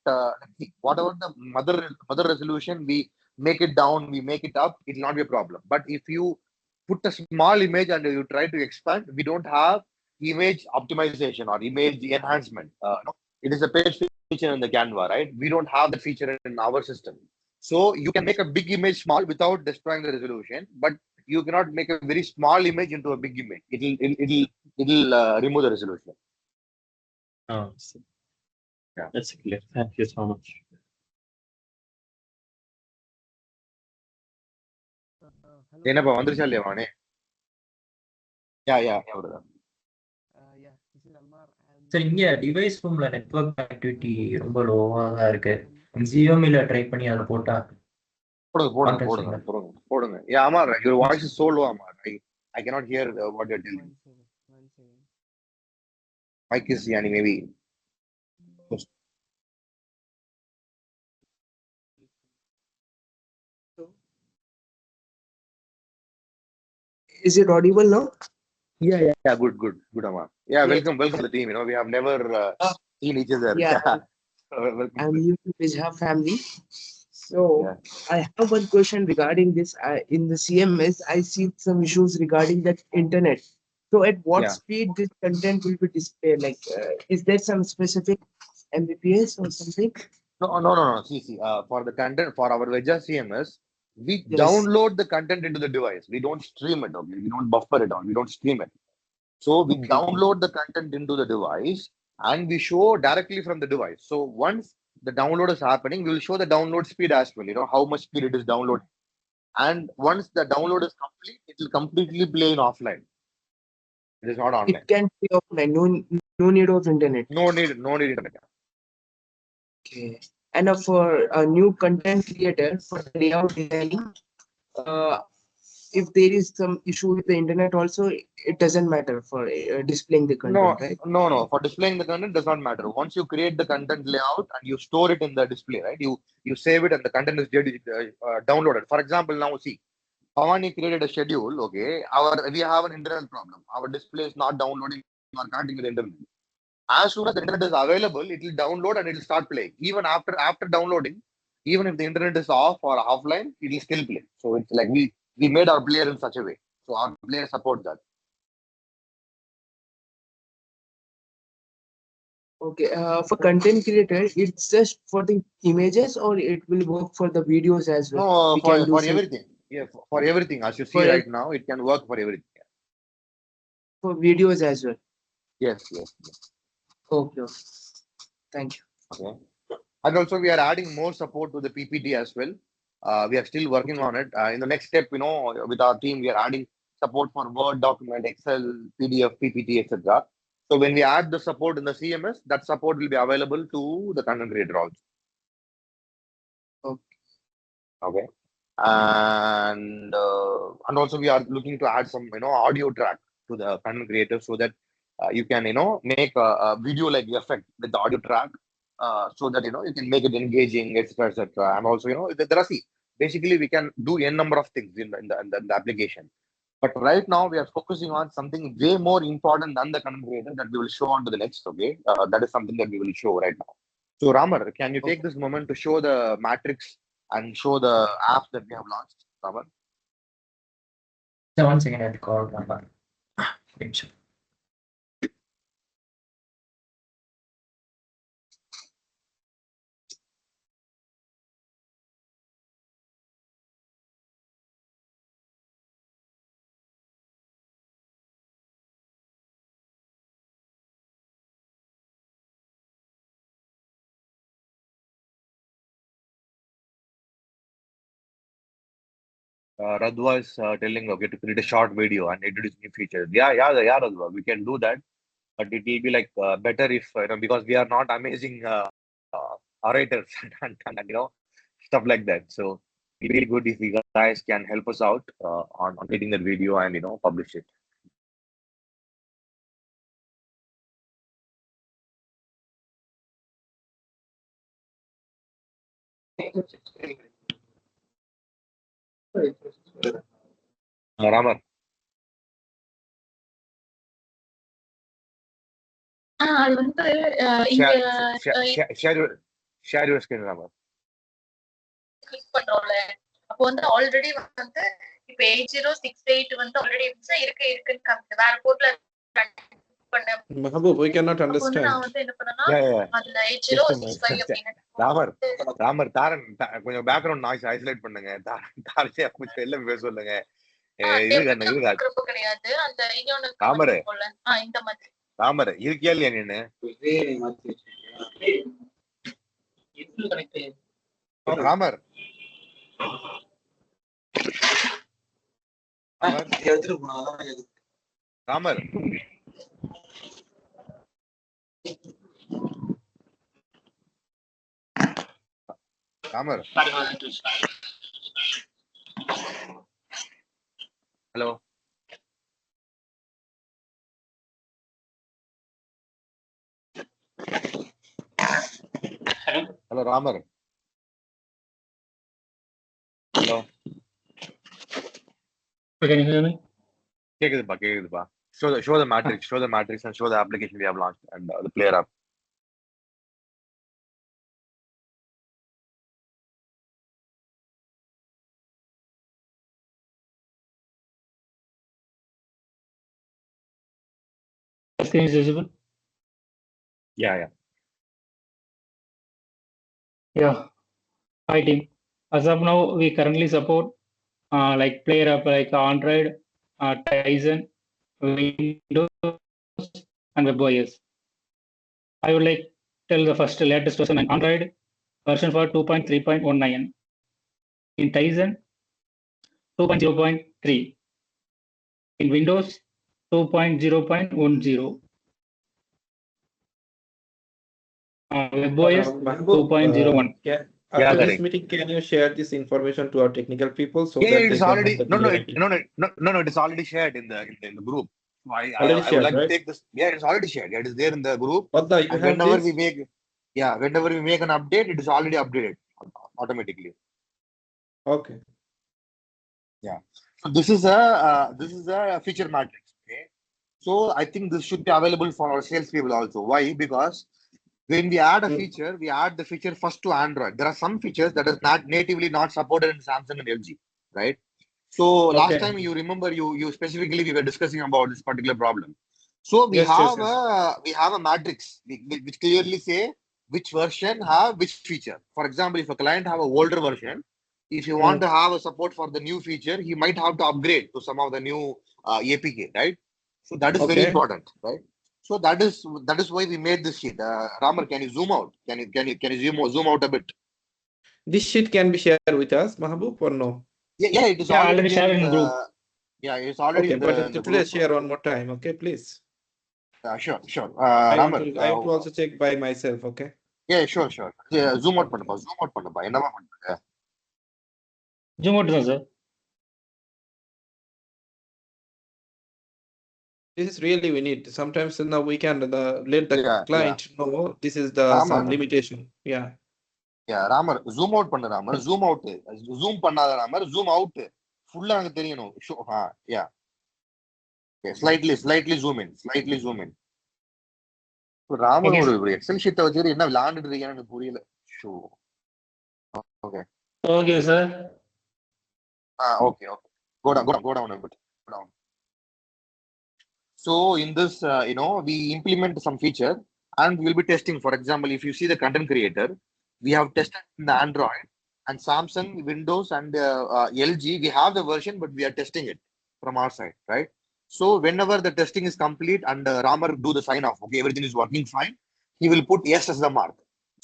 whatever the mother resolution, we make it down, we make it up, it will not be a problem. But if you put a small image and you try to expand, we don't have image optimization or image enhancement. It is a paid feature in the Canva, right? We don't have the feature in our system. So you can make a big image small without destroying the resolution, but you cannot make a very small image into a big image. It'll remove the resolution. Oh, yeah, that's clear. Thank you so much. Enapa vandruchalla Vane? Yeah, brother. This is Ammar. Sir இங்க device ரூம்ல network connectivity ரொம்ப லோவா தான் இருக்கு. ஜியோமில try பண்ணி அதை போட்டா போடுங்க. Yeah, Ammar, your voice is so low, Ammar. I cannot hear what you're telling. One second. Mic is maybe. Is it audible now? Yeah. Good, Ammar. Yeah, welcome to the team. We have never seen each other. Yeah. I'm new to WEJHA family. So I have one question regarding this. In the CMS, I see some issues regarding that internet. So at what speed this content will be displayed? Like, is there some specific Mbps or something? No. See. For the content, for our WEJHA CMS, we download the content into the device. We don't stream it. Okay? We don't buffer it. We don't stream it. So we download the content into the device and we show directly from the device. So once the download is happening, we will show the download speed as well. How much speed it is downloading. And once the download is complete, it will completely play in offline. It is not online. It can be offline. No need of internet. No need internet. Okay. And for a new content creator for layout designing, if there is some issue with the internet also, it doesn't matter for displaying the content, right? No. For displaying the content does not matter. Once you create the content layout and you store it in the display, right? You save it and the content is downloaded. For example, now see, Pawani created a schedule. Okay, we have an internal problem. Our display is not downloading or connecting with the internet. As soon as the internet is available, it will download and it will start playing. Even after downloading, even if the internet is off or offline, it will still play. So it's like we made our player in such a way. So our player support that. Okay, for content creator, it's just for the images or it will work for the videos as well? No, for everything. Yeah, for everything. As you see right now, it can work for everything. For videos as well? Yes. Okay. Thank you. Okay. And also we are adding more support to the PPT as well. We are still working on it. In the next step, with our team, we are adding support for Word document, Excel, PDF, PPT, etc. So when we add the support in the CMS, that support will be available to the content creator also. Okay. And also we are looking to add some audio track to the content creator so that you can make a video like effect with the audio track so that you can make it engaging, etc. And also there are basically we can do n number of things in the application. But right now we are focusing on something way more important than the content creator that we will show on to the next. Okay, that is something that we will show right now. So Ramar, can you take this moment to show the matrix and show the apps that we have launched, Ramar? So 1 second, I'll call Ramar. Radwa is telling to create a short video and introduce new features. Yeah, Radwa, we can do that, but it will be like better if because we are not amazing orators and stuff like that. So it's really good if you guys can help us out on creating that video and publish it. Ramar. அது வந்து share your screen, Ramar. Click பண்றோம்ல அப்போ வந்து already வந்து இப்போ 8068 வந்து already இருக்குன்னு காமிக்குது வேற போர்ட்ல Mahabub, we cannot understand. நான் வந்து என்ன பண்ணனா அதுல 8065 அப்படினு ராமர் தாரன் கொஞ்சம் பேக்ரவுண்ட் நாய்ஸ் ஐசோலேட் பண்ணுங்க. தாரச்சே கொஞ்சம் எல்லாம் பேச சொல்லுங்க. இது கிடையாது அந்த இன்னொன்னு ராமர் இந்த மாதிரி ராமர் இருக்கியா இல்லையா நீனு? Ramar Ramar Ramar hello hello Ramar hello கேக்குதுப்பா show the matrix and show the application we have launched and the player app. Screen is visible? Yeah. Hi team. As of now, we currently support like player app like Android, Tizen, Windows, and WebOS. I would like to tell the first latest version on Android version for 2.3.19. In Tizen 2.0.3. In Windows 2.0.10. WebOS 2.01. After this correct. meeting, can you share this information to our technical people so Yeah, that it they is can already have the no, clarity? it is already shared in the group. So Already I would shared, like to right? take this. Yeah, it's already shared. Yeah, it is there in the group. But you And have whenever this? we make an update, it is already updated automatically. Okay. Yeah. So this is a feature matrix. Okay. So I think this should be available for our salespeople also. Why? Because when we add a feature, we add the feature first to Android. There are some features that is not natively not supported in Samsung and LG, right? So last time you remember you specifically we were discussing about this particular problem. So we have a matrix which clearly say which version have which feature. For example, if a client have a older version, if you want to have a support for the new feature, he might have to upgrade to some of the new APK, right? So that is very important, right? So that is why we made this sheet. Ramar, can you zoom out? Can you zoom out a bit? This sheet can be shared with us, Mahabub, or no? Yeah, it is already shared in group. Yeah, it's already in the please group. share one more time, okay, please. Sure. I want Ramar, to also check by myself, okay? Yeah, sure. Yeah, zoom out பண்ணப்பா. என்னமா பண்றீங்க? Zoom out தான் sir. This is really we need. Sometimes now we can let the client know this is the some limitation. Yeah. Yeah, Ramar, zoom out பண்ணு Ramar. Zoom out. Zoom பண்ணாத Ramar. Zoom out. ஃபுல்லா எனக்கு தெரியணும். Yeah. Okay, slightly zoom in. Ramar ஒரு XL ஷீட்டை வச்சுட்டு என்ன விளையாண்டுட்டு இருக்கீங்கன்னு எனக்கு புரியல. Okay. Okay, sir. Okay. Go down a bit. Go down. So in this, we implement some feature and we'll be testing. For example, if you see the content creator, we have tested in the Android and Samsung, Windows, and LG. We have the version, but we are testing it from our side, right? So whenever the testing is complete and Ramar do the sign off, okay, everything is working fine, he will put yes as the mark.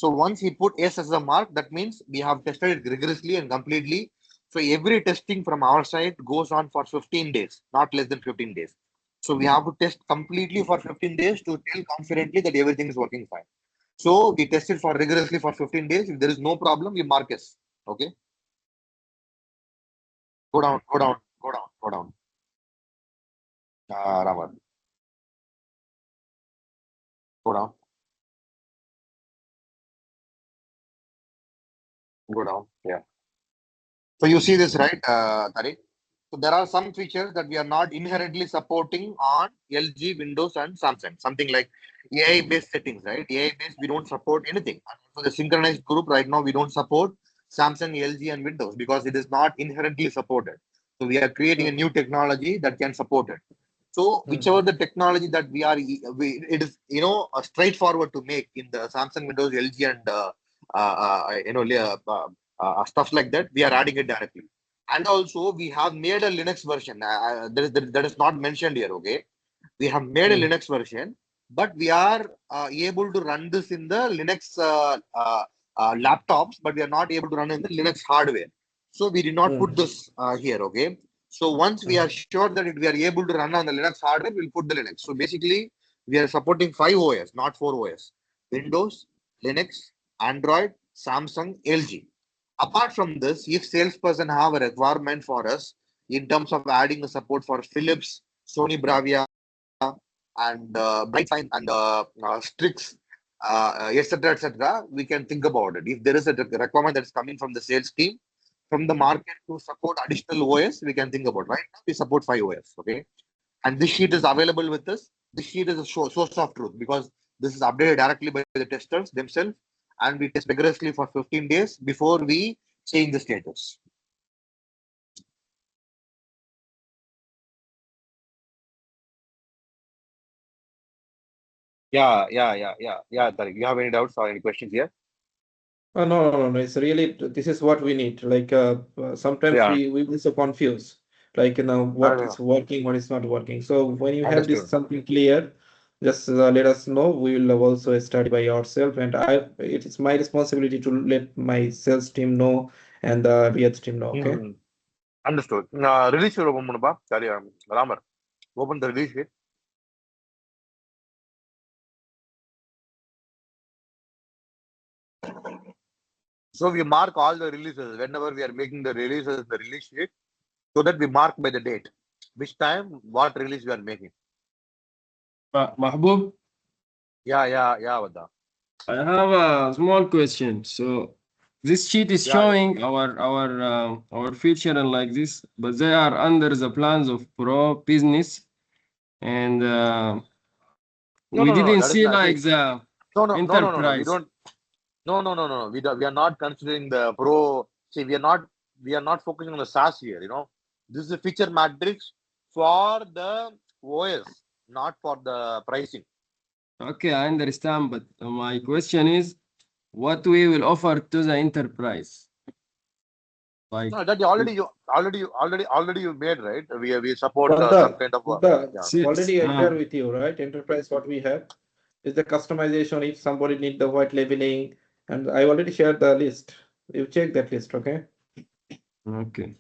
So once he put yes as the mark, that means we have tested it rigorously and completely. So every testing from our side goes on for 15 days, not less than 15 days. So we have to test completely for 15 days to tell confidently that everything is working fine. So we tested for rigorously for 15 days. If there is no problem, we mark yes. Okay. Go down. Ramar. Go down. Yeah. So you see this, right, Tariq? So there are some features that we are not inherently supporting on LG, Windows, and Samsung. Something like AI-based settings, right? AI-based, we don't support anything. For the synchronized group right now, we don't support Samsung, LG, and Windows because it is not inherently supported. So we are creating a new technology that can support it. So whichever the technology that it is straightforward to make in the Samsung, Windows, LG, and stuff like that, we are adding it directly. And also we have made a Linux version that is not mentioned here. Okay, we have made a Linux version, but we are able to run this in the Linux laptops, but we are not able to run in the Linux hardware. So we did not put this here. Okay, so once we are sure that we are able to run on the Linux hardware, we'll put the Linux. So basically we are supporting 5 OS, not 4 OS: Windows, Linux, Android, Samsung, LG. Apart from this, if salesperson have a requirement for us in terms of adding the support for Philips, Sony Bravia, and Brightline and Strix, etc., we can think about it. If there is a requirement that is coming from the sales team, from the market to support additional OS, we can think about. Right now, we support 5 OS. Okay, and this sheet is available with us. This sheet is a source of truth because this is updated directly by the testers themselves, and we test rigorously for 15 days before we change the status. Yeah. Tariq, you have any doubts or any questions here? No. It's really, this is what we need. Like sometimes we will so confused. Like what is working, what is not working. So when you have this something clear, just let us know. We will also study by ourselves, and it is my responsibility to let my sales team know and the BH team know. Okay. Understood. Release your open Ramar. Open the release sheet. So we mark all the releases whenever we are making the releases in the release sheet, so that we mark by the date, which time, what release we are making. Mahbub? Yeah, Vada. I have a small question. So this sheet is showing our feature and like this, but they are under the plans of Pro Business, and we didn't see like the enterprise. We don't. No. We are not considering the Pro. See, we are not focusing on the SaaS here. This is a feature matrix for the OS, not for the pricing. Okay, I understand, but my question is, what we will offer to the enterprise? Like, no, that already you made, right? We support some kind of already I share with you, right? Enterprise, what we have is the customization if somebody need the white labeling, and I already shared the list. You check that list, okay? Okay.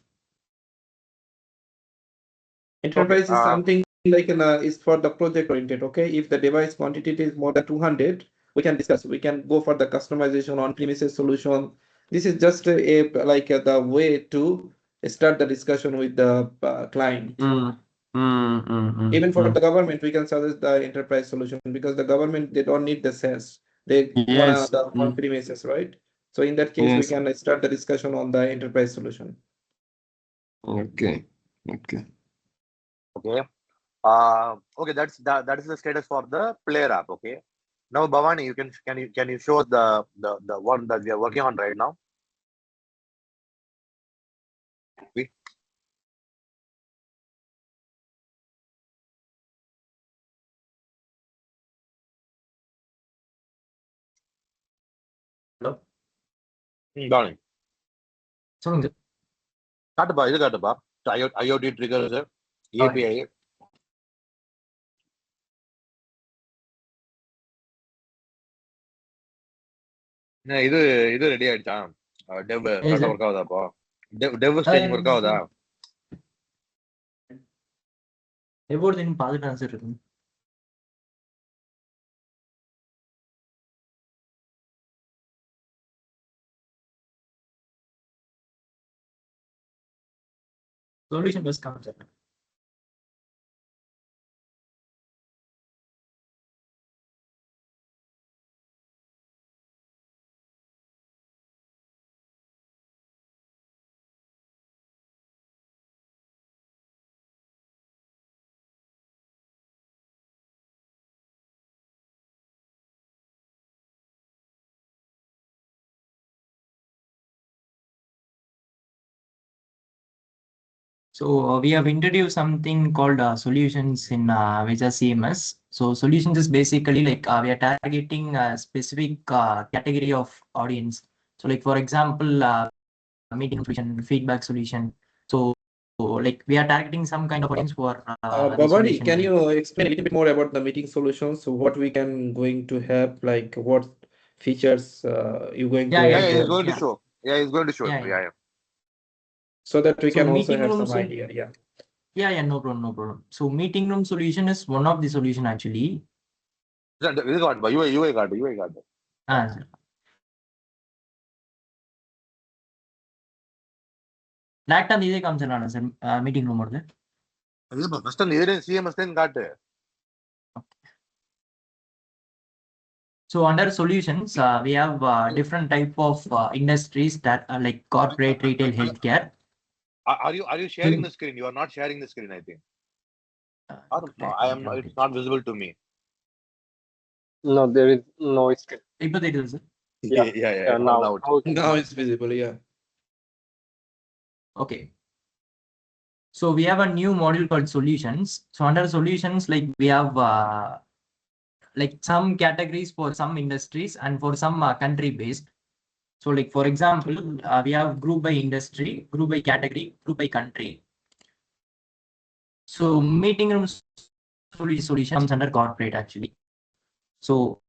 Enterprise is something like is for the project oriented, okay? If the device quantity is more than 200, we can discuss. We can go for the customization on premises solution. This is just the way to start the discussion with the client. Even for the government, we can suggest the enterprise solution, because the government, they don't need the SaaS. They want the on premises, right? So in that case, we can start the discussion on the enterprise solution. Okay. Okay, that is the status for the player app. Okay. Now, Bhavani, can you show the one that we are working on right now? Hello. Bhavani. சொல்லுங்க. காட்டுப்பா IoT triggers API. இது ready ஆயிடுச்சா? டெவ் கரெக்ட்டா work ஆகுதாப்பா? டெவ் stage work ஆகுதா? எவ்வளவு தினம் பார்த்துட்டு தான் sir இருக்கு. Solution was concept. So we have introduced something called solutions in WEJHA CMS. So solutions is basically like we are targeting a specific category of audience. So like for example, meeting solution, feedback solution. So like we are targeting some kind of audience for. Bhavani, can you explain a little bit more about the meeting solutions? So what we can going to have, like what features you going to? He's going to show. Yeah, he's going to show. Yeah. So that we can also have some idea. Yeah, no problem. So meeting room solution is one of the solution actually. This got UI got. Direct and idhe kaamchana sir meeting room ordu. Idhu first and idhe CMS then got. So under solutions, we have different type of industries that are like corporate, retail, healthcare. Are you sharing the screen? You are not sharing the screen, I think. I am. It's not visible to me. No, there is no screen. Yeah. Now it's visible. Yeah. Okay. So we have a new module called solutions. So under solutions, like we have like some categories for some industries and for some country based. So like for example, we have group by industry, group by category, group by country. So meeting room solution comes under corporate actually. So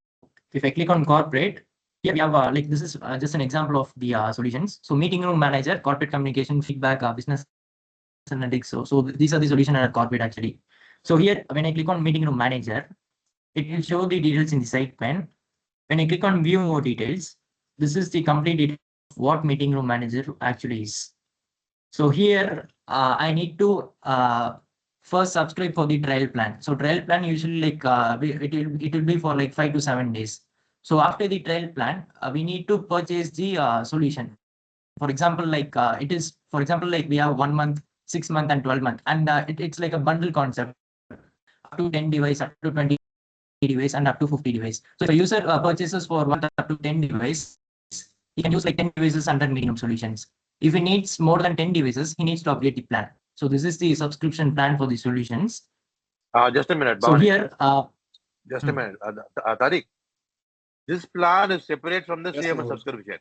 if I click on corporate, here we have like this is just an example of the solutions. So meeting room manager, corporate communication, feedback, business analytics. So these are the solution under corporate actually. So here when I click on meeting room manager, it will show the details in the site pane. When I click on view more details, this is the complete details what meeting room manager actually is. So here I need to first subscribe for the trial plan. So trial plan usually like it will be for like 5 to 7 days. So after the trial plan, we need to purchase the solution. For example, like for example, like we have 1 month, 6 month, and 12 month, and it's like a bundle concept, up to 10 device, up to 20 device, and up to 50 device. So if a user purchases for 1 up to 10 device, he can use like 10 devices under meeting room solutions. If he needs more than 10 devices, he needs to upgrade the plan. So this is the subscription plan for the solutions. Just a minute, So Bhavani. here, just a minute, Tariq. This plan is separate from the Yes, CMS Mahmood. subscription.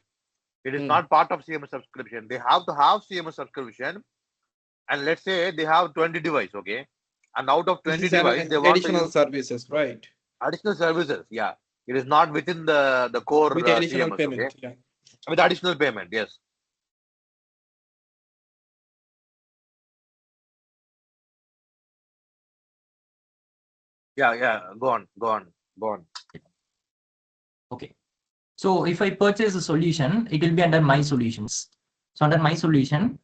It is not part of CMS subscription. They have to have CMS subscription, and let's say they have 20 device, okay? And out of 20 This is device, they want to additional use services, right? additional services. Yeah, it is not within the core With additional CMS, payment. okay? Yeah. With additional payment, yes. Yeah. Go on. okay. So if I purchase a solution, it will be under my solutions. So under my solution,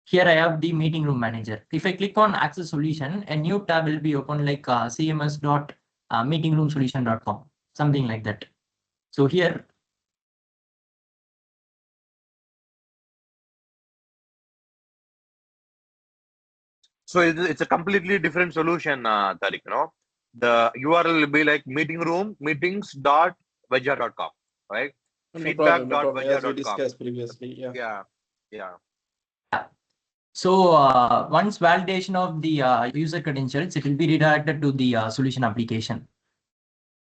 here I have the meeting room manager. If I click on access solution, a new tab will be open like cms.meetingroomsolution.com, something like that. So here, So it's a completely different solution, Tariq. You know, the URL will be like meetings.wejha.com, right? No problem. As we Feedback.wejha.com. discussed previously. Yeah. so once validation of the user credentials, it will be redirected to the solution application.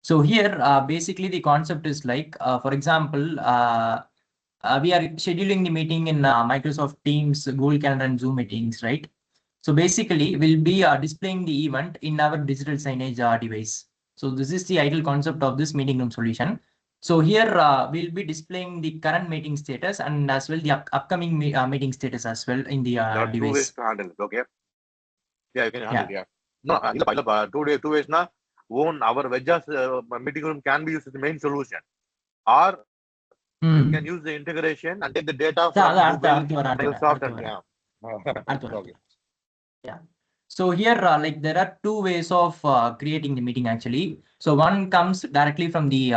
So here, basically the concept is like, for example, we are scheduling the meeting in Microsoft Teams, Google Calendar, and Zoom meetings, right? So basically, we'll be displaying the event in our digital signage device. So this is the ideal concept of this meeting room solution. So here we'll be displaying the current meeting status and as well the upcoming meeting status as well in the There are 2 ways device. to handle it, okay? Yeah, you can handle it, yeah. No, 2 ways now. One, our WEJHA's meeting room can be used as the main solution. Or you can use the integration and take the data from Google, Microsoft, and okay. Yeah. So here, like there are 2 ways of creating the meeting actually. So one comes directly from the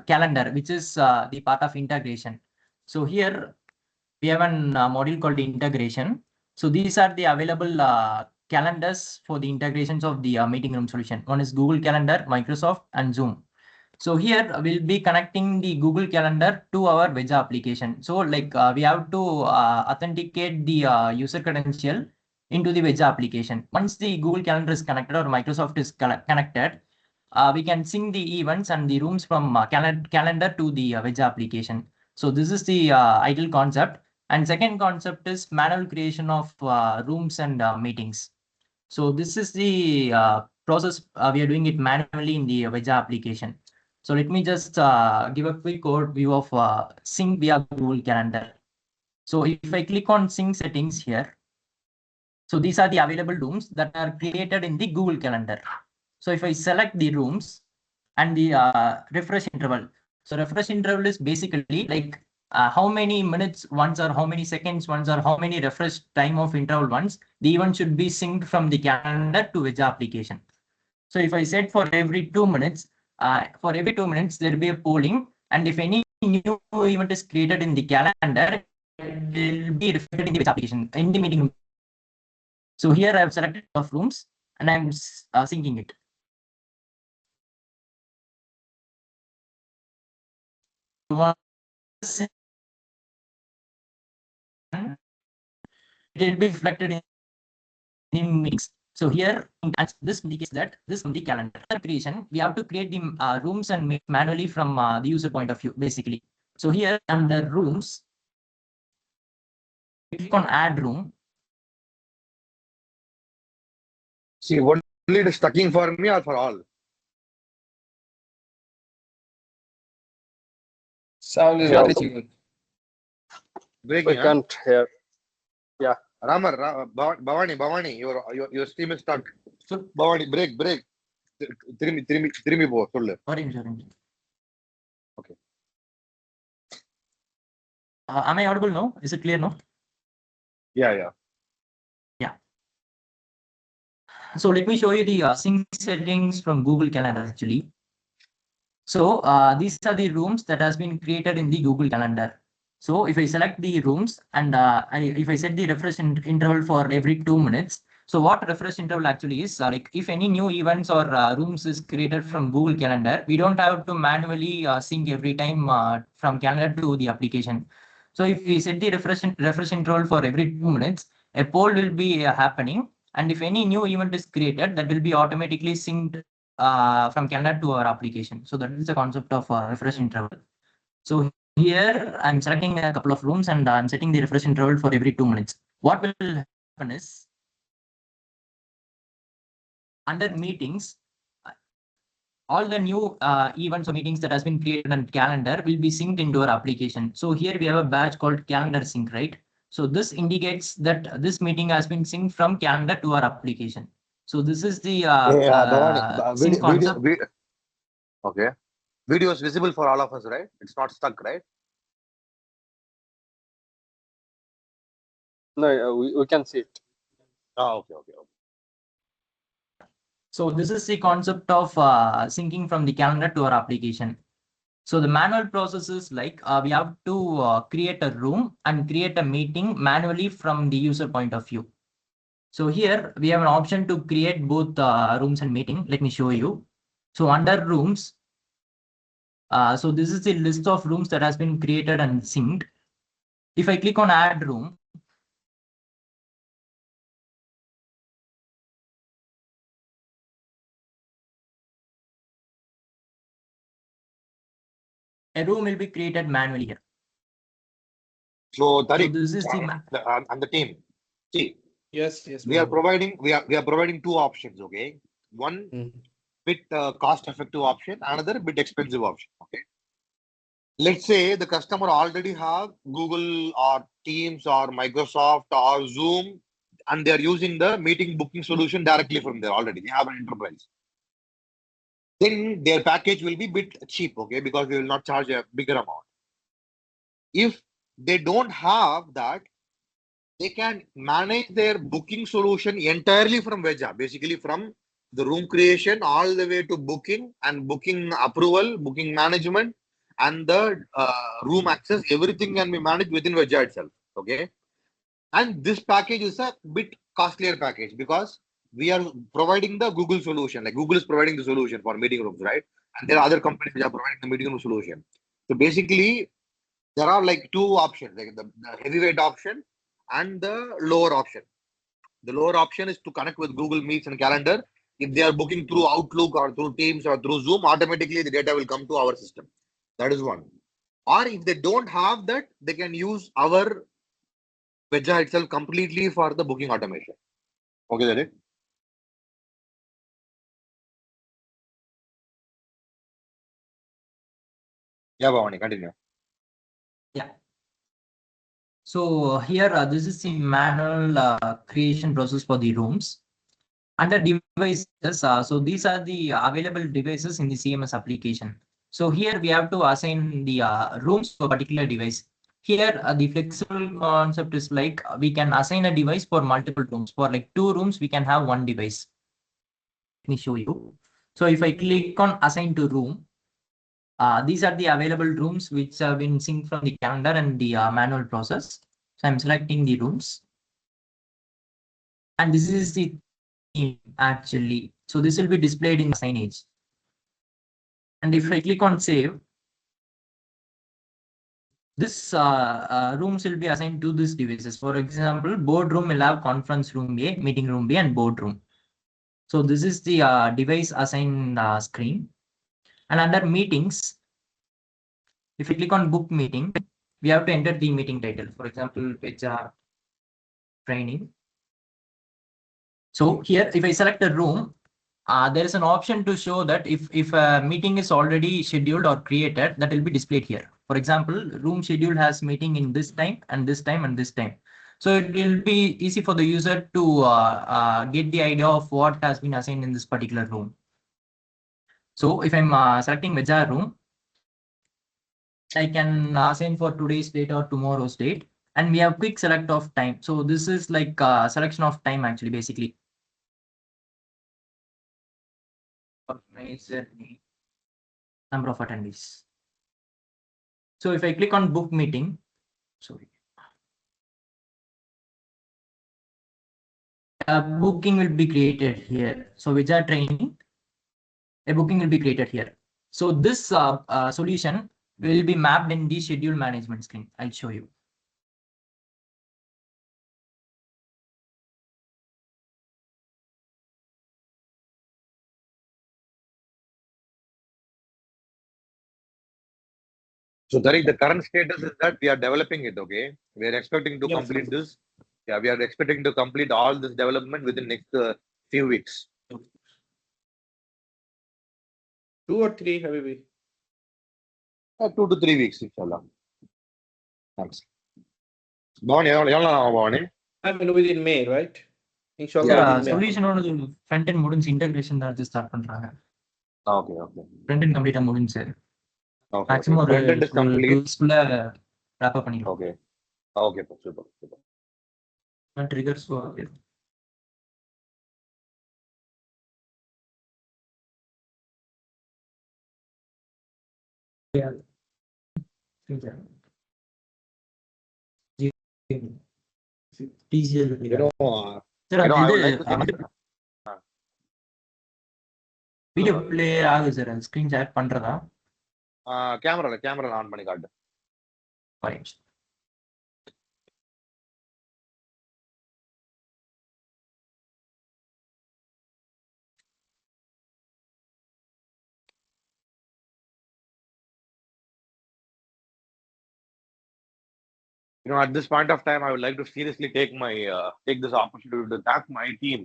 calendar, which is the part of integration. So here we have a module called integration. So these are the available calendars for the integrations of the meeting room solution. One is Google Calendar, Microsoft, and Zoom. So here we'll be connecting the Google Calendar to our WEJHA application. So like we have to authenticate the user credential into the WEJHA application. Once the Google Calendar is connected or Microsoft is connected, we can sync the events and the rooms from calendar to the WEJHA application. So this is the ideal concept. And second concept is manual creation of rooms and meetings. So this is the process. We are doing it manually in the WEJHA application. So let me just give a quick overview of sync via Google Calendar. So if I click on sync settings here, so these are the available rooms that are created in the Google Calendar. So if I select the rooms and the refresh interval. So refresh interval is basically like how many minutes once or how many seconds once or how many refresh time of interval once the event should be synced from the calendar to WEJHA application. So if I set for every 2 minutes, there will be a polling, and if any new event is created in the calendar, it will be reflected in the application in the meeting room. So here I have selected of rooms and I'm syncing it. It will be reflected in meetings. So here, this indicates that this from the calendar creation, we have to create the rooms and manually from the user point of view, basically. So here under rooms, click on add room. See, only it is stucking for me or for all? Sound is not reaching. Breaking, We can't hear. Yeah. Ramar, Bhavani, your stream is stuck. So, Bhavani, break. திரும்பி போ சொல்லு. ஒரு நிமிஷம். Okay. Am I audible now? Is it clear now? Yeah. So let me show you the sync settings from Google Calendar actually. So these are the rooms that has been created in the Google Calendar. So if I select the rooms and if I set the refresh interval for every 2 minutes, so what refresh interval actually is, like if any new events or rooms is created from Google Calendar, we don't have to manually sync every time from calendar to the application. So if we set the refresh interval for every 2 minutes, a poll will be happening. And if any new event is created, that will be automatically synced from calendar to our application. So that is the concept of refresh interval. So here I'm selecting a couple of rooms and I'm setting the refresh interval for every 2 minutes. What will happen is, under meetings, all the new events or meetings that has been created on calendar will be synced into our application. So here we have a badge called calendar sync, right? So this indicates that this meeting has been synced from calendar to our application. So this is the sync concept. Okay. Video is visible for all of us, right? It's not stuck, right? No, we can see it. Oh, okay. So this is the concept of syncing from the calendar to our application. So the manual process is like we have to create a room and create a meeting manually from the user point of view. So here we have an option to create both rooms and meeting. Let me show you. So under rooms, so this is the list of rooms that has been created and synced. If I click on add room, a room will be created manually here. So Tariq, this is the and the team. See, yes. We are providing two options. Okay, one bit cost-effective option, another bit expensive option. Okay, let's say the customer already have Google or Teams or Microsoft or Zoom, and they are using the meeting booking solution directly from there already. They have an enterprise. Then their package will be a bit cheap, okay, because we will not charge a bigger amount. If they don't have that, they can manage their booking solution entirely from WEJHA, basically from the room creation all the way to booking and booking approval, booking management, and the room access. Everything can be managed within WEJHA itself, okay? And this package is a bit costlier package because we are providing the Google solution. Like Google is providing the solution for meeting rooms, right? And there are other companies which are providing the meeting room solution. So basically, there are like two options, like the heavyweight option and the lower option. The lower option is to connect with Google Meets and Calendar. If they are booking through Outlook or through Teams or through Zoom, automatically the data will come to our system. That is one. Or if they don't have that, they can use our WEJHA itself completely for the booking automation. Okay, Derek? Yeah, Bhavani, continue. Yeah. So here, this is the manual creation process for the rooms. Under devices, so these are the available devices in the CMS application. So here we have to assign the rooms to a particular device. Here, the flexible concept is like we can assign a device for multiple rooms. For like 2 rooms, we can have 1 device. Let me show you. So if I click on assign to room, these are the available rooms which have been synced from the calendar and the manual process. So I'm selecting the rooms. And this is the theme actually. So this will be displayed in signage. And if I click on save, this rooms will be assigned to these devices. For example, boardroom will have conference room A, meeting room B, and boardroom. So this is the device assign screen. And under meetings, if you click on book meeting, we have to enter the meeting title. For example, WEJHA training. So here, if I select a room, there is an option to show that if a meeting is already scheduled or created, that will be displayed here. For example, room schedule has meeting in this time and this time and this time. So it will be easy for the user to get the idea of what has been assigned in this particular room. So if I'm selecting WEJHA room, I can assign for today's date or tomorrow's date, and we have quick select of time. So this is like selection of time actually, basically. Number of attendees. So if I click on book meeting, sorry. A booking will be created here. So WEJHA training, a booking will be created here. So this solution will be mapped in the schedule management screen. I'll show you. So Tariq, the current status is that we are developing it, okay? We are expecting to complete this. Yeah, we are expecting to complete all this development within next few weeks. 2 or 3, Habibi? 2 to 3 weeks, inshallah. Thanks. I mean, within May, right? Inshallah. Yeah, solution on front end models integration that just start பண்றாங்க. Okay, okay. Front end complete முடிஞ்சு. Okay. Maximum Front end is complete. Wrap up பண்ணிடலாம். Okay. Okay, super. Triggers yeah. Video play ஆகுது sir, screen share பண்றதா? Camera on பண்ணி காட்டு. At this point of time, I would like to seriously take this opportunity to thank my team,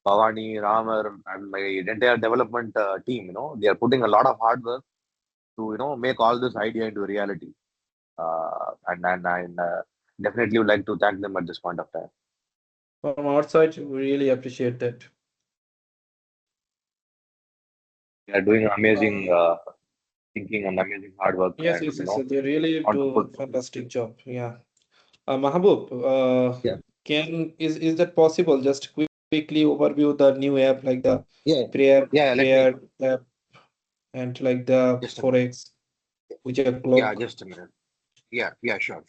Bhavani, Ramar, and my entire development team. They are putting a lot of hard work to, make all this idea into reality. And I definitely would like to thank them at this point of time. From our side, we really appreciate that. They are doing amazing thinking and amazing hard work. Yes, they really do a fantastic job. Yeah. Mahabub, is that possible? Just quickly overview the new app, like the prayer app, and like the Forex, which are clock. Yeah, just a minute. Yeah, sure.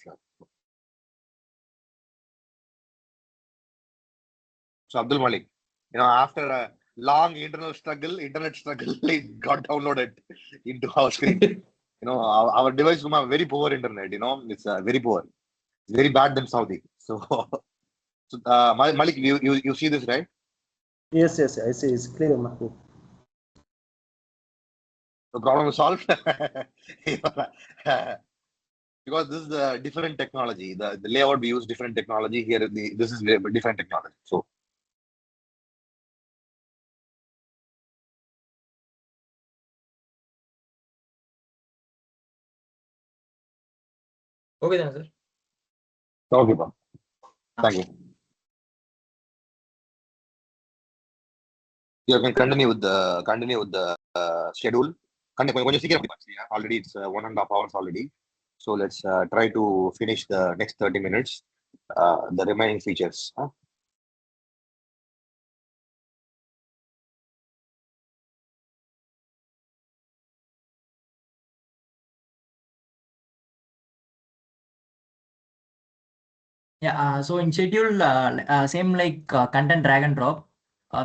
So Abdul Malik, after a long internet struggle, it got downloaded into our screen. Our device room have very poor internet. It's very poor. It's very bad than Saudi. So Malik, you see this, right? Yes, I see. It's clear, Mahbub. The problem is solved. Because this is a different technology. The layout we use different technology. Here, this is different technology. So. Okay then, sir. Okay, thank you. You can continue with the schedule. Already it's 1.5 hours already. So let's try to finish the next 30 minutes. The remaining features. Yeah, so in schedule, same like content drag and drop,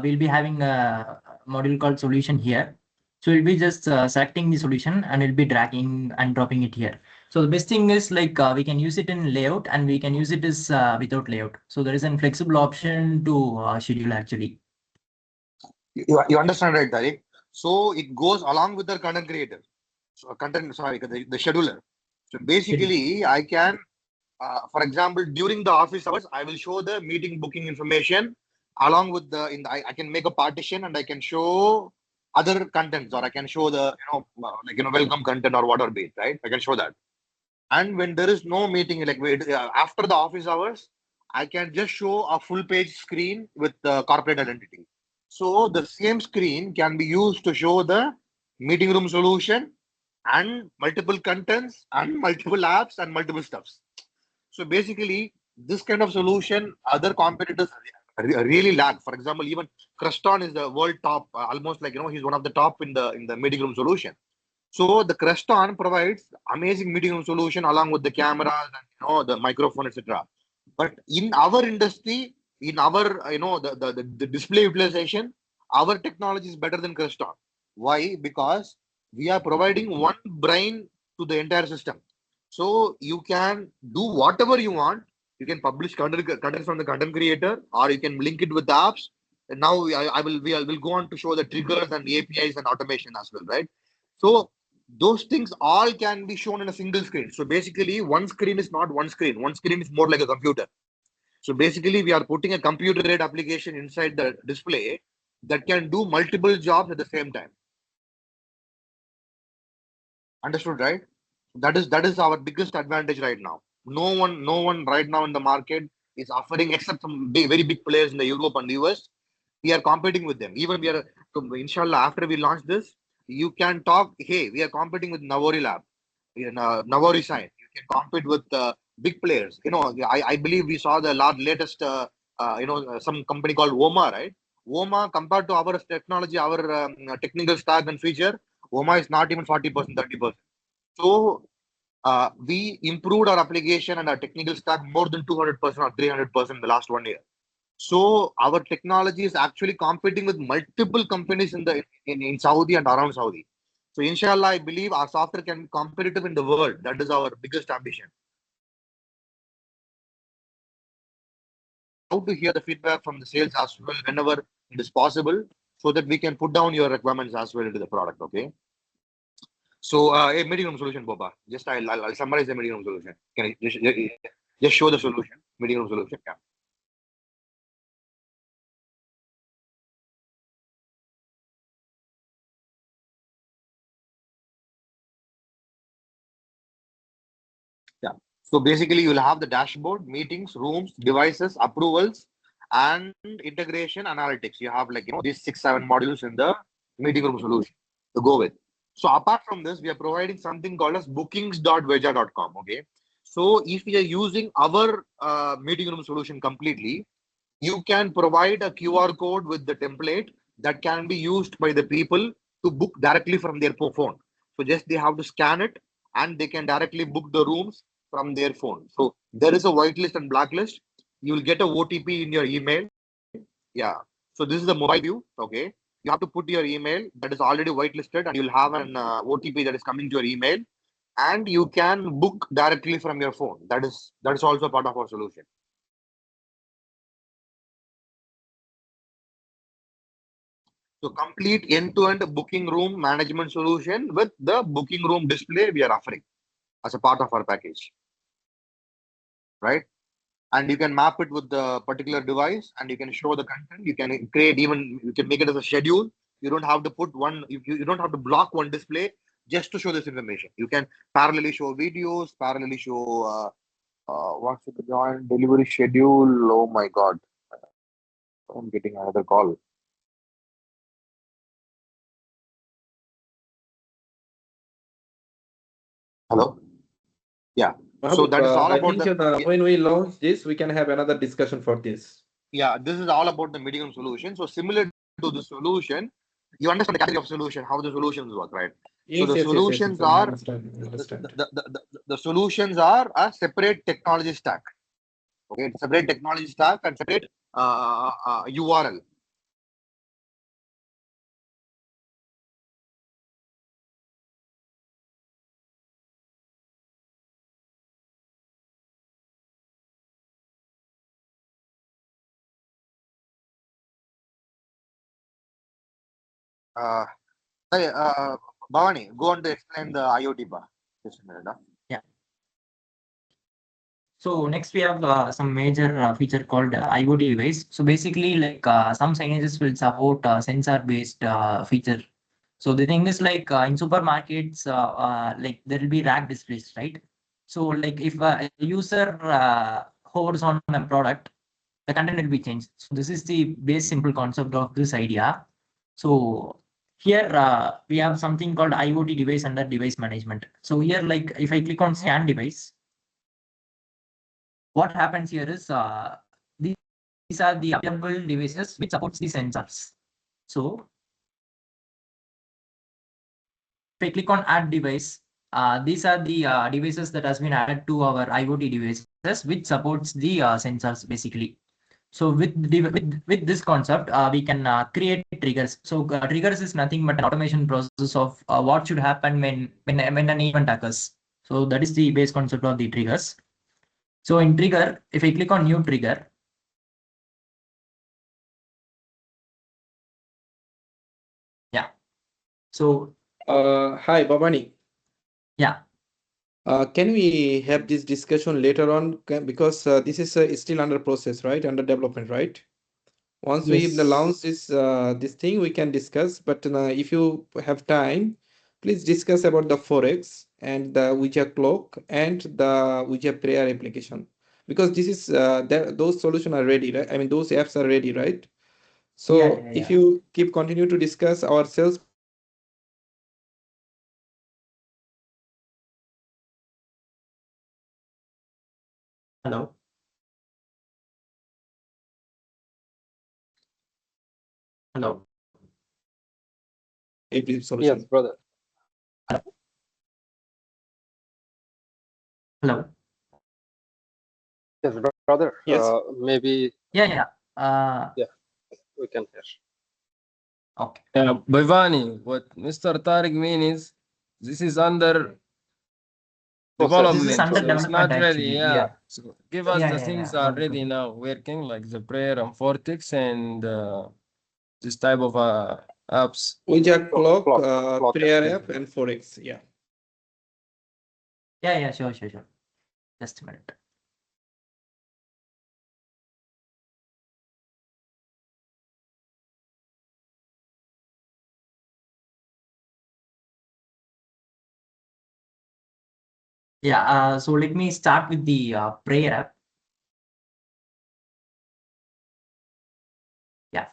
we'll be having a module called solution here. So we'll be just selecting the solution and we'll be dragging and dropping it here. So the best thing is like we can use it in layout and we can use it as without layout. So there is a flexible option to schedule actually. You understand, right, Tariq? So it goes along with the content creator. So the scheduler. So basically, I can. For example, during the office hours, I will show the meeting booking information along with I can make a partition and I can show other contents, or I can show the, welcome content or whatever be it, right? I can show that. And when there is no meeting, like after the office hours, I can just show a full page screen with the corporate identity. So the same screen can be used to show the meeting room solution and multiple contents and multiple apps and multiple stuffs. So basically, this kind of solution, other competitors really lack. For example, even Creston is the world top, almost like, he's one of the top in the meeting room solution. So the Creston provides amazing meeting room solution along with the cameras and the microphone, etc. But in our industry, in our the display utilization, our technology is better than Creston. Why? Because we are providing one brain to the entire system. So you can do whatever you want. You can publish content from the content creator, or you can link it with the apps. And now I will go on to show the triggers and APIs and automation as well, right? So those things all can be shown in a single screen. So basically, one screen is not one screen. One screen is more like a computer. So basically, we are putting a computer-grade application inside the display that can do multiple jobs at the same time. Understood, right? That is our biggest advantage right now. No one right now in the market is offering, except some very big players in the Europe and the US. We are competing with them. Even we are, inshallah, after we launch this, you can talk, hey, we are competing with Navori Lab, Navori Sign. You can compete with big players. I believe we saw the latest, some company called WOMA, right? WOMA, compared to our technology, our technical stack and feature, WOMA is not even 40%, 30%. So we improved our application and our technical stack more than 200% or 300% in the last 1 year. So our technology is actually competing with multiple companies in Saudi and around Saudi. So inshallah, I believe our software can be competitive in the world. That is our biggest ambition. How to hear the feedback from the sales as well whenever it is possible, so that we can put down your requirements as well into the product. Okay. So a meeting room solution, Boba. Just I'll summarize the meeting room solution. Can I just show the solution? Meeting room solution. Yeah. Yeah. So basically, you'll have the dashboard, meetings, rooms, devices, approvals, and integration analytics. You have these 6-7 modules in the meeting room solution to go with. So apart from this, we are providing something called as bookings.wejha.com. Okay. So if you are using our meeting room solution completely, you can provide a QR code with the template that can be used by the people to book directly from their phone. So just they have to scan it and they can directly book the rooms from their phone. So there is a whitelist and blacklist. You will get a OTP in your email. Yeah. So this is the mobile view. Okay. You have to put your email that is already whitelisted, and you'll have an OTP that is coming to your email, and you can book directly from your phone. That is also part of our solution. So complete end-to-end booking room management solution with the booking room display we are offering as a part of our package, right? And you can map it with the particular device, and you can show the content. You can create you can make it as a schedule. You don't have to put you don't have to block one display just to show this information. You can parallelly show videos, parallelly show what's the joint delivery schedule. Oh my God, I'm getting another call. Hello. Yeah. So that is all about when we launch this, we can have another discussion for this. Yeah, this is all about the meeting room solution. So similar to the solution, you understand the category of solution, how the solutions work, right? Yes, so the solutions are the solutions are a separate technology stack. Okay, separate technology stack and separate URL. Bhavani, go on to explain the IoT bar. Just a minute. Yeah. So next we have some major feature called IoT device. So basically, some signages will support sensor-based feature. So the thing is in supermarkets, there will be rack displays, right? So if a user hovers on a product, the content will be changed. So this is the base simple concept of this idea. So Here we have something called IoT device under device management. So here, like if I click on scan device, what happens here is these are the available devices which supports the sensors. So if I click on add device, these are the devices that has been added to our IoT devices which supports the sensors basically. So with this concept, we can create triggers. So triggers is nothing but an automation process of what should happen when an event occurs. So that is the base concept of the triggers. So in trigger, if I click on new trigger, yeah. So hi Babani. Yeah. Can we have this discussion later on? Because this is still under process, right? Under development, right? Once we launch this thing, we can discuss. But if you have time, please discuss about the Forex and the WEJHA clock and the WEJHA prayer application. Because this is those solutions are ready, right? I mean, those apps are ready, right? So if you continue to discuss our sales. Hello. Hello. Yes, brother. Hello. Yes, brother. Yes. Maybe. Yeah. Yeah, we can hear. Okay. Bhavani, what Mr. Tariq means is this is under development. This is under so it's not development, ready. actually. Yeah. So give us the things are ready now, working like the prayer and Vortex and this type of apps. WEJHA clock, prayer app, and Forex. Yeah. Yeah. Sure. Just a minute. Yeah. So let me start with the prayer app. Yeah.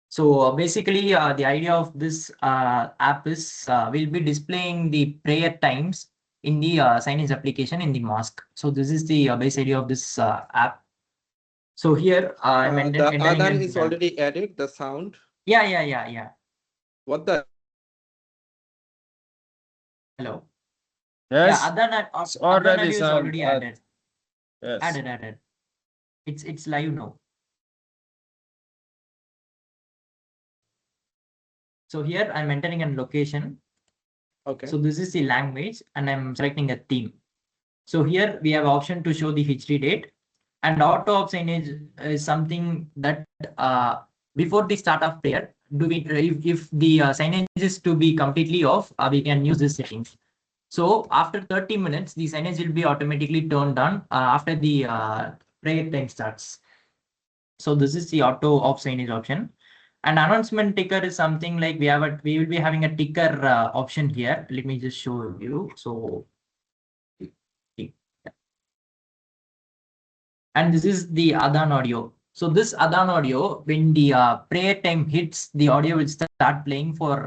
So basically, the idea of this app is we'll be displaying the prayer times in the signage application in the mosque. So this is the base idea of this app. So here I'm the Adhan is already added, the sound. Yeah. What the? Hello. Yes. Yeah, Adhan is already added. Yes. Added. It's live now. So here I'm entering a location. Okay. So this is the language and I'm selecting a theme. So here we have option to show the history date, and auto op signage is something that before the start of prayer, if the signage is to be completely off, we can use this settings. So after 30 minutes, the signage will be automatically turned on after the prayer time starts. So this is the auto off signage option. And announcement ticker is something like we will be having a ticker option here. Let me just show you. So, and this is the Adhan audio. So this Adhan audio, when the prayer time hits, the audio will start playing for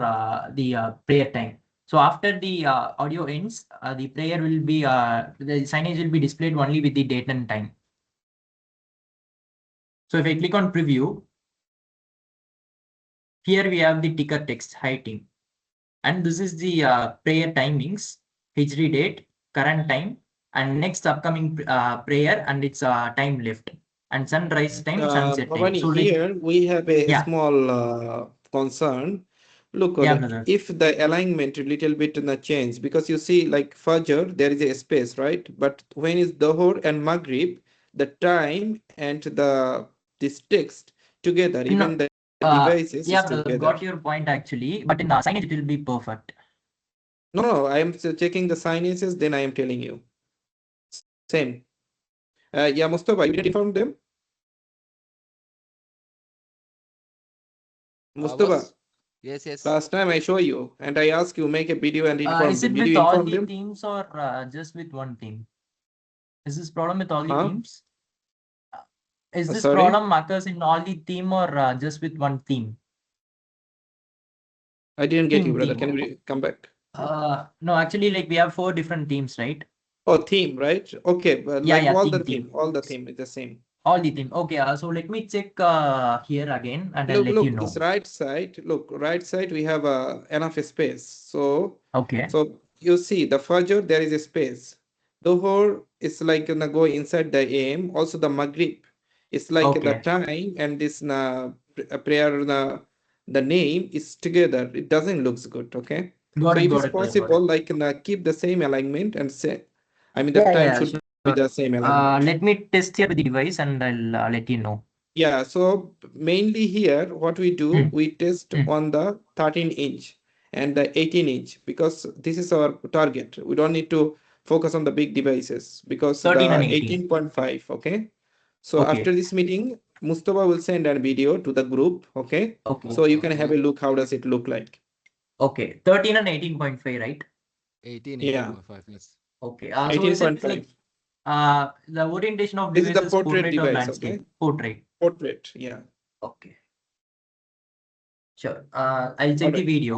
the prayer time. So after the audio ends, the prayer will be the signage will be displayed only with the date and time. So if I click on preview, here we have the ticker text heighting, and this is the prayer timings, Hijri date, current time, and next upcoming prayer and its time left, and sunrise time, sunset time. So here we have a small concern. Look, if the alignment a little bit in the change, because you see like Fajr, there is a space, right? But when it's Dhuhr and Maghrib, the time and this text together, even the devices is together. Got your point actually, but in the signage it will be perfect. No, I am checking the signages, then I am telling you. Same. Yeah, Mustafa, you did inform them? Mustafa. Yes. Last time I show you and I asked you make a video and inform Is it them. Did with you all inform the them? teams or just with one team? Is this problem with all the teams? Is this problem occurs in all the team or just with one team? I didn't get you, Team, brother. team. Can you come back? No, actually, like we have 4 different teams, right? Oh, theme, right? Okay, but Yeah, like yeah, all team, the team. theme, all the theme is the same. All the team. Okay, so let me check here again, and I'll Look, let look, you know. this right side. Look, right side. We have enough space. So Okay. so you see the fajr, there is a space. Dhuhr is like gonna go inside the aim. Also the maghrib, it's like the Okay. time, and this prayer the name is together. It doesn't looks good. Okay. Got So it, if got it's it, got it, got possible, it. like keep the same alignment and say, I mean the Yeah, time yeah, should sure. be the same alignment. Let me test here with the device, and I'll let you know. Yeah, so mainly here, what we do, we test on the 13-inch and the 18-inch because this is our target. We don't need to focus on the big devices because 13 the and 18. 18.5, okay? So Okay. after this meeting, Mustafa will send a video to the group, okay? Okay. So you can have a look, how does it look like? Okay, 13 and 18.5, right? 18, Yeah. 18.5, yes. Okay. So is it like 18.5. the orientation of This is device the is portrait portrait or device, landscape? okay? Portrait. Portrait, yeah. Okay. Sure. I'll check All the right. video.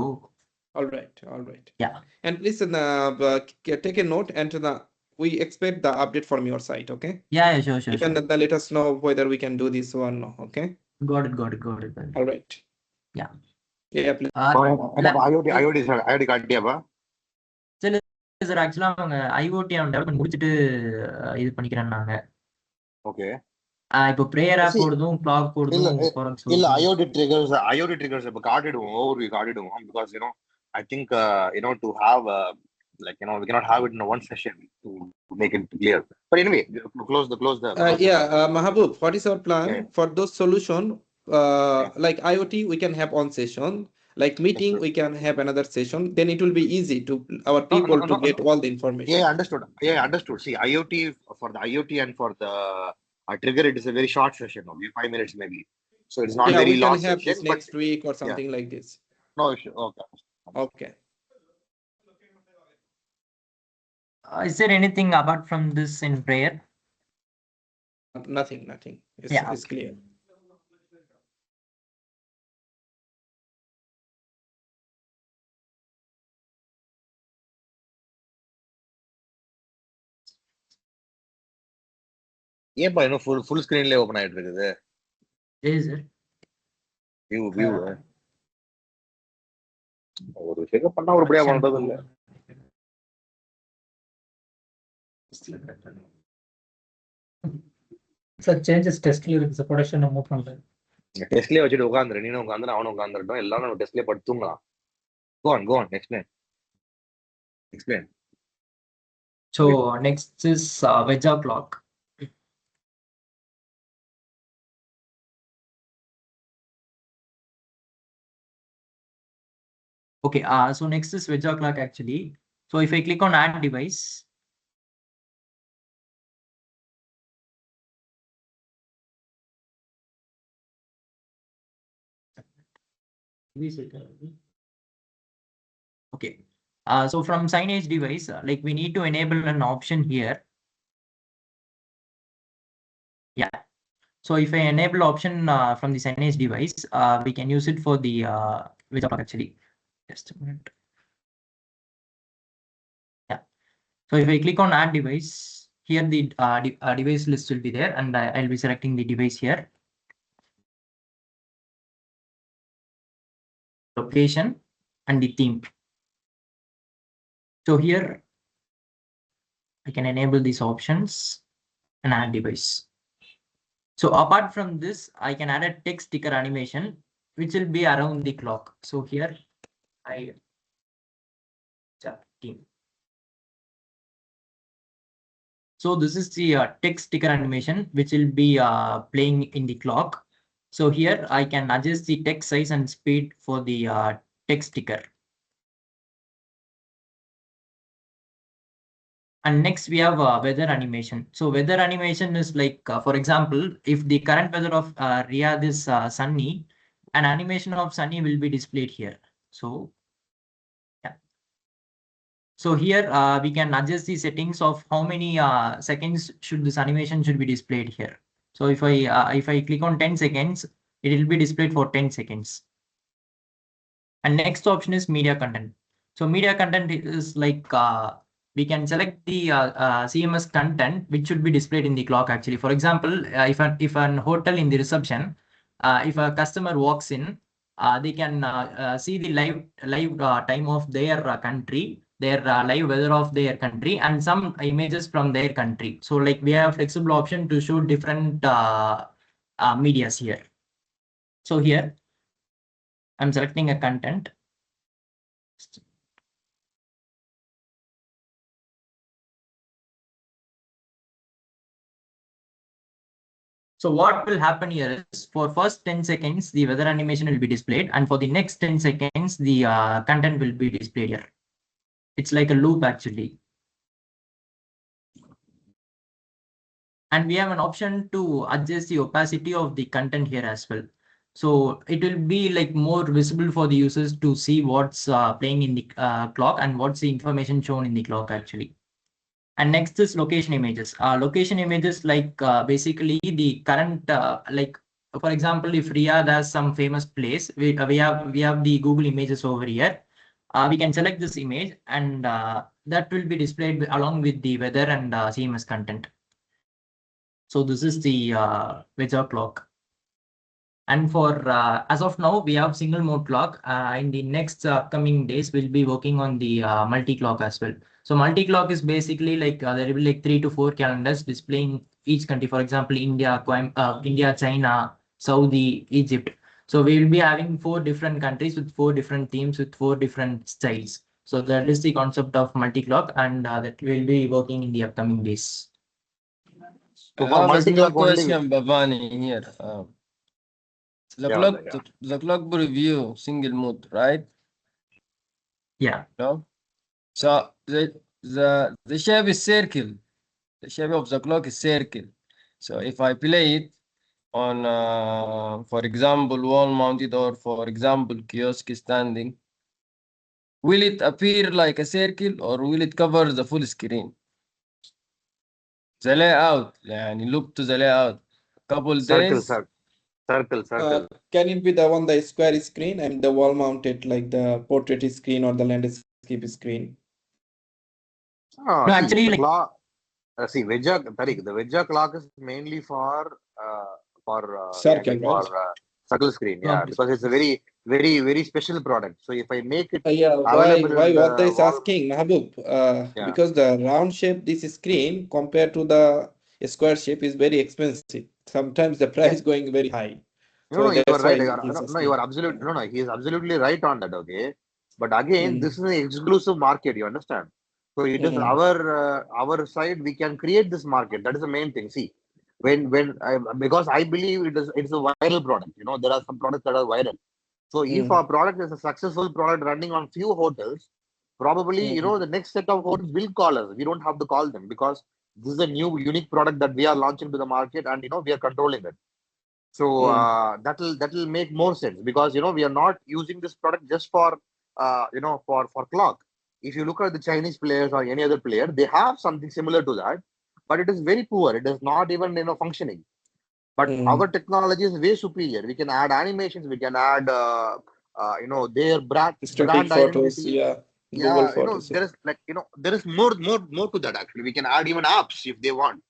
All right, all right. Yeah. And listen, take a note, and we expect the update from your site, okay? Yeah, sure, sure, You can sure. let us know whether we can do this or no, okay? Got it, got it, got it. Got it. All right. Yeah. Yeah, please. IoT காட்டியாப்பா? Sir actually அவங்க IoT development முடிச்சிட்டு இது பண்ணிக்கிறேன்னாங்க. Okay. இப்போ prayer app போடுதும் clock போடுதும் இல்ல IoT triggers இப்ப காட்டிடுவோம், overview காட்டிடுவோம், because I think to have like we cannot have it in one session to make it clear. But anyway, close the Mahabub, what is our plan for those solution? Like IoT, we can have on session. Like meeting, we can have another session. Then it will be easy to our people to get all the information. Yeah, understood. See, IoT for the IoT and for the trigger, it is a very short session, maybe 5 minutes maybe. So it's not very long we can have session, this next week or something like this. No issue. Okay. Okay. Is there anything apart from this in prayer? Nothing. It's clear. ஏன்பா இன்னும் full screenலயே open ஆயிட்டு இருக்குது? Is it? View. ஒரு விஷயம் பண்ணா ஒருபடியா பண்றது இல்ல. Sir, changes testல இருக்கு சார், ப்ரொடக்ஷன் மூவ் பண்றேன். டெஸ்ட்லயே வச்சிட்டு உட்கார்ந்துரு, நீனும் உட்கார்ந்து அவனும் உட்கார்ந்துட்டோம், எல்லாரும் நம்ம டெஸ்ட்லயே படுத்து தூங்கலாம். Go on, explain. So next is WEJHA clock. Okay, so next is WEJHA clock actually. So if I click on add device, okay. So from signage device, like we need to enable an option here. Yeah. So if I enable option from the signage device, we can use it for the WEJHA clock actually. Just a minute. Yeah. So if I click on add device, here the device list will be there, and I'll be selecting the device here. Location and the theme. So here I can enable these options and add device. So apart from this, I can add a text sticker animation, which will be around the clock. So here team. So this is the text sticker animation, which will be playing in the clock. So here I can adjust the text size and speed for the text sticker. And next we have weather animation. So weather animation is like, for example, if the current weather of Riyadh is sunny, an animation of sunny will be displayed here. So yeah. So here we can adjust the settings of how many seconds should this animation should be displayed here. So if I click on 10 seconds, it will be displayed for 10 seconds. And next option is media content. So media content is like we can select the CMS content which should be displayed in the clock actually. For example, if an hotel in the reception, if a customer walks in, they can see the live time of their country, their live weather of their country, and some images from their country. So like we have flexible option to show different medias here. So here I'm selecting a content. So what will happen here is for first 10 seconds, the weather animation will be displayed. And for the next 10 seconds, the content will be displayed here. It's like a loop actually. And we have an option to adjust the opacity of the content here as well. So it will be like more visible for the users to see what's playing in the clock and what's the information shown in the clock actually. And next is location images. Location images like basically the current like for example, if Riyadh has some famous place, we have the Google images over here. We can select this image and that will be displayed along with the weather and CMS content. So this is the WEJHA clock. And for as of now, we have single mode clock. In the next coming days, we'll be working on the multi clock as well. So multi clock is basically like there will be like 3 to 4 calendars displaying each country. For example, India, China, Saudi, Egypt. So we will be having 4 different countries with 4 different themes with 4 different styles. So that is the concept of multi clock, and that will be working in the upcoming days. I have a small question, Bhavani, here. The clock review single mode, right? Yeah. No. So the shape is circle. The shape of the clock is circle. So if I play it on, for example, wall mounted or for example, kiosk standing, will it appear like a circle or will it cover the full screen? The layout, يعني look to the layout. Couple days. Circle. Can it be the one the square screen and the wall mounted like the portrait screen or the landscape screen? No, actually, the WEJHA clock is mainly for circle, circle screen, because it's a very, very, very special product. So if I make it why what is asking, Mahabub? Because the round shape this screen compared to the square shape is very expensive. Sometimes the price going very high. No, you are right. You are absolutely he is absolutely right on that. Okay, but again, this is an exclusive market. You understand? So it is our side. We can create this market. That is the main thing. See, because I believe it's a viral product. You know, there are some products that are viral. So if our product is a successful product running on few hotels, probably the next set of hotels will call us. We don't have to call them because this is a new unique product that we are launching to the market, and we are controlling it. So that will make more sense because we are not using this product just for for clock. If you look at the Chinese players or any other player, they have something similar to that, but it is very poor. It is not even functioning. But our technology is way superior. We can add animations. We can add their brand photos, identity. Google photos. There is there is more to that actually. We can add even apps if they want.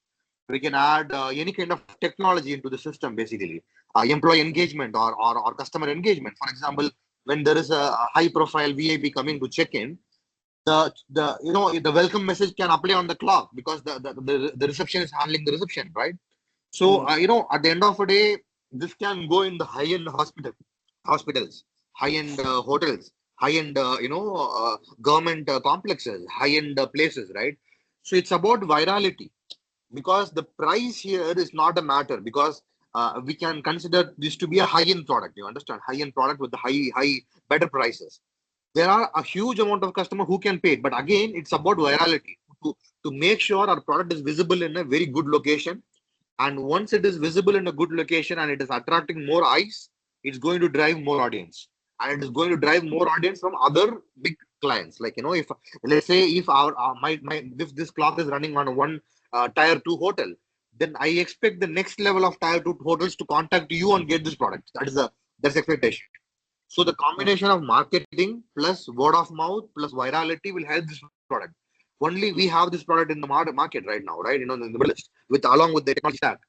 We can add any kind of technology into the system, basically employee engagement or customer engagement. For example, when there is a high profile VIP coming to check in, the welcome message can apply on the clock because the reception is handling the reception, right? So at the end of the day, this can go in the high-end hospitals, high-end hotels, high-end government complexes, high-end places, right? So it's about virality. Because the price here is not a matter, because we can consider this to be a high-end product. You understand? High-end product with the high better prices. There are a huge amount of customers who can pay, but again, it's about virality to make sure our product is visible in a very good location. And once it is visible in a good location and it is attracting more eyes, it's going to drive more audience, and it is going to drive more audience from other big clients. Like if let's say if if this clock is running on one tier 2 hotel, then I expect the next level of tier 2 hotels to contact you and get this product. That's expectation. So the combination of marketing plus word of mouth plus virality will help this product. Only we have this product in the market right now, right? In the middle list with along with the technology stack.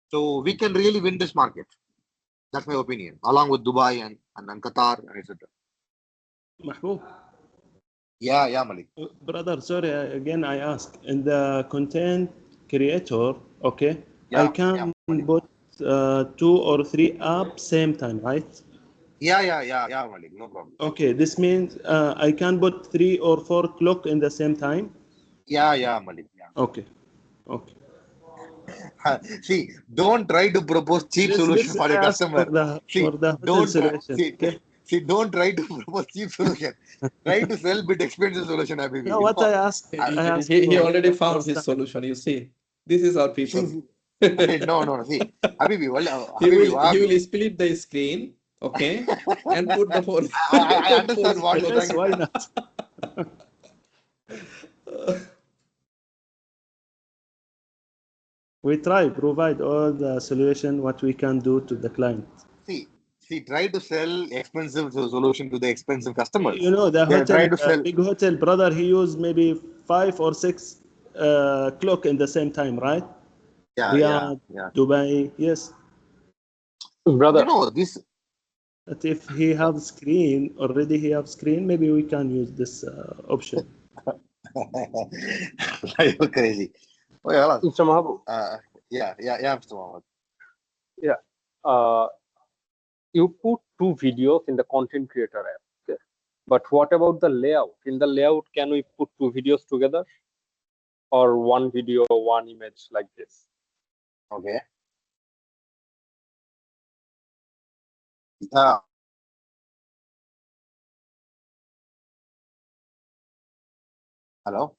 So we can really win this market. That's my opinion. Along with Dubai and Qatar and etc. Mahbub. Yeah, Malik. Brother, sorry, again I ask. In the content creator, okay, I can put 2 or 3 apps same time, right? Yeah, Malik, no problem. Okay, this means I can put 3 or 4 clock in the same time? Yeah, Malik. Yeah. Okay. See, don't try to propose cheap solution for your customer. Don't try to propose cheap solution. Try to sell bit expensive solution, Habibi. No, what I asked he already found his solution. You see, this is our people. No. See, Habibi, he will split the screen, okay, and put the phone. I understand what you're yes, why not? We try provide all the solution what we can do to the client. See, try to sell expensive solution to the expensive customers. You know, the hotel, big hotel, brother, he used maybe 5 or 6 clock in the same time, right? Yeah. Dubai, yes. Brother, you know this. But if he have screen already, maybe we can use this option. You're crazy. Oh yeah, Mr. Mahbub. Yeah, Mr. Mohammed. Yeah. You put 2 videos in the content creator app. Okay? But what about the layout? In the layout, can we put 2 videos together? Or 1 video, 1 image like this? Okay. Hello.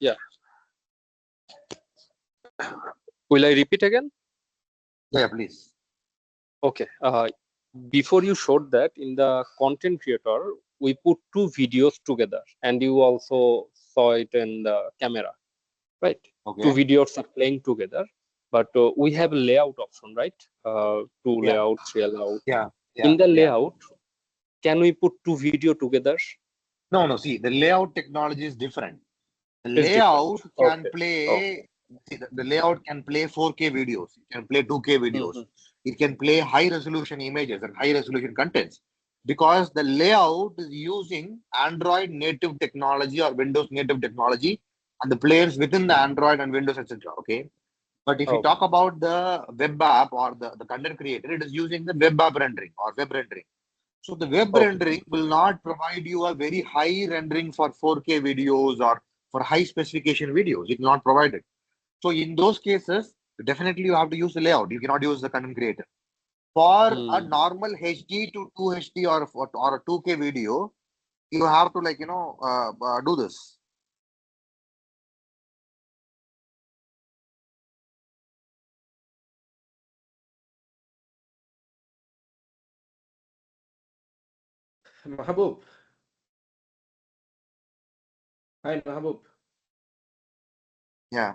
Yeah. Will I repeat again? Yeah, please. Okay. Before you showed that in the content creator, we put 2 videos together, and you also saw it in the camera, right? Okay. 2 videos are playing together, but we have a layout option, right? 2 layout, 3 layout. Yeah. In the layout, can we put 2 video together? No. See, the layout technology is different. The It's layout different. can play. See, the layout can play 4K videos. It can play 2K videos. It can play high resolution images and high resolution contents because the layout is using Android native technology or Windows native technology and the players within the Android and Windows, etc. Okay. But if you talk about the web app or the content creator, it is using the web app rendering or web rendering. So the web rendering will not provide you a very high rendering for 4K videos or for high specification videos. It will not provide it. So in those cases, definitely you have to use the layout. You cannot use the content creator. For a normal HD to 2HD or a 2K video, you have to do this. Mahbub. Hi, Mahbub. Yeah.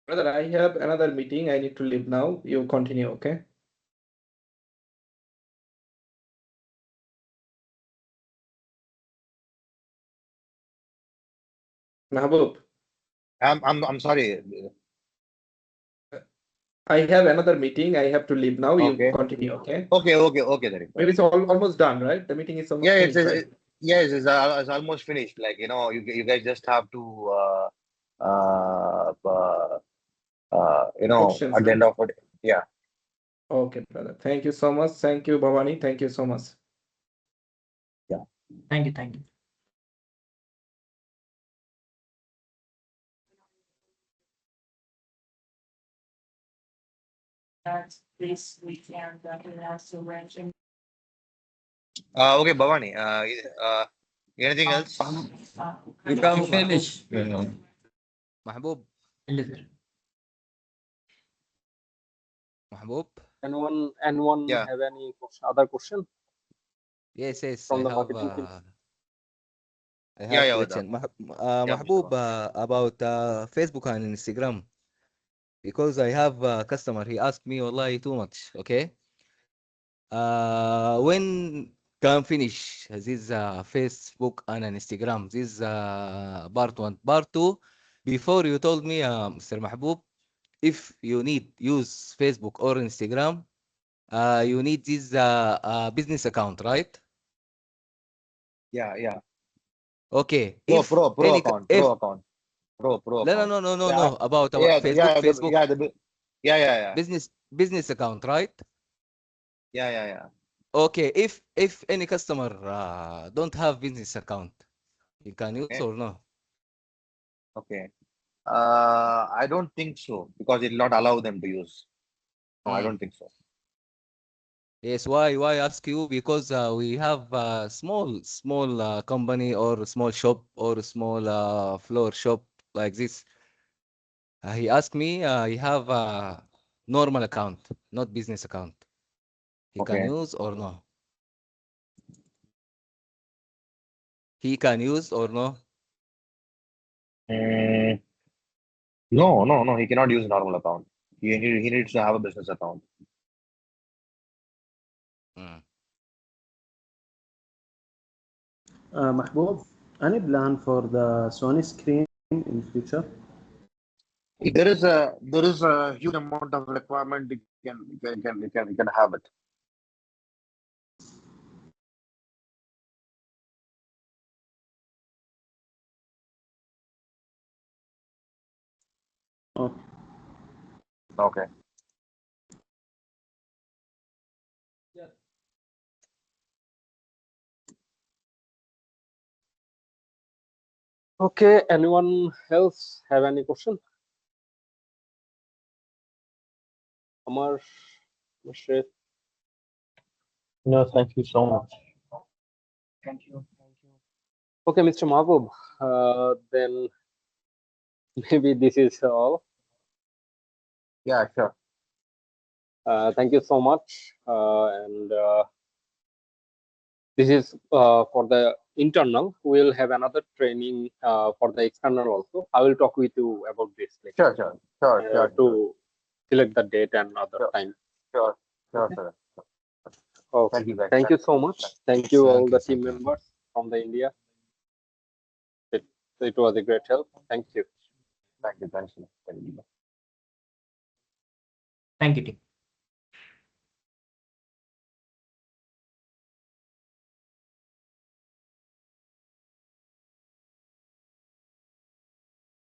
Brother, I have another meeting. I need to leave now. You continue, okay? Mahbub. I'm sorry. I have another meeting. I have to leave now. You continue, okay? Okay. Then. Maybe it's almost done, right? The meeting is almost finished, right? It's almost finished. Like, you guys just have to Questions, at the end of it. Yeah. Okay, brother. Thank you so much. Thank you, Bhavani. Thank you so much. Yeah. Thank you. Please, we can also mention. Okay, Bhavani. Anything else? We can finish. Mahbub. Mahbub. Anyone have any other question? Yes. From the I marketing team. have question. Mahbub, about Facebook and Instagram. Because I have a customer, he asked me wallahi too much, okay? when can finish this Facebook and Instagram? This part 1. Part 2, before you told me, Mr. Mahbub, if you need use Facebook or Instagram, you need this business account, right? Yeah. Okay. Pro account. No. About Facebook. Yeah. Business account, right? Yeah. Okay. If any customer don't have business account, you can use or no? Okay. I don't think so because it will not allow them to use. No, I don't think so. Yes, why ask you? Because we have a small company or a small shop or a small floor shop like this. He asked me, he have a normal account, not business account. He can use or no? He can use or no? No. He cannot use a normal account. He needs to have a business account. Mahbub, any plan for the Sony screen in future? There is a huge amount of requirement. You can have it. Okay. Okay, anyone else have any question? Amar, Mashrit? No, thank you so much. Thank you. Okay, Mr. Mahbub, then maybe this is all. Yeah, sure. Thank you so much. And this is for the internal. We'll have another training for the external also. I will talk with you about this later. Sure. To select the date and other time. Sure. Okay. Thank you so much. Thank you all the team members from the India. It was a great help. Thank you. Thank you. Thank you, team.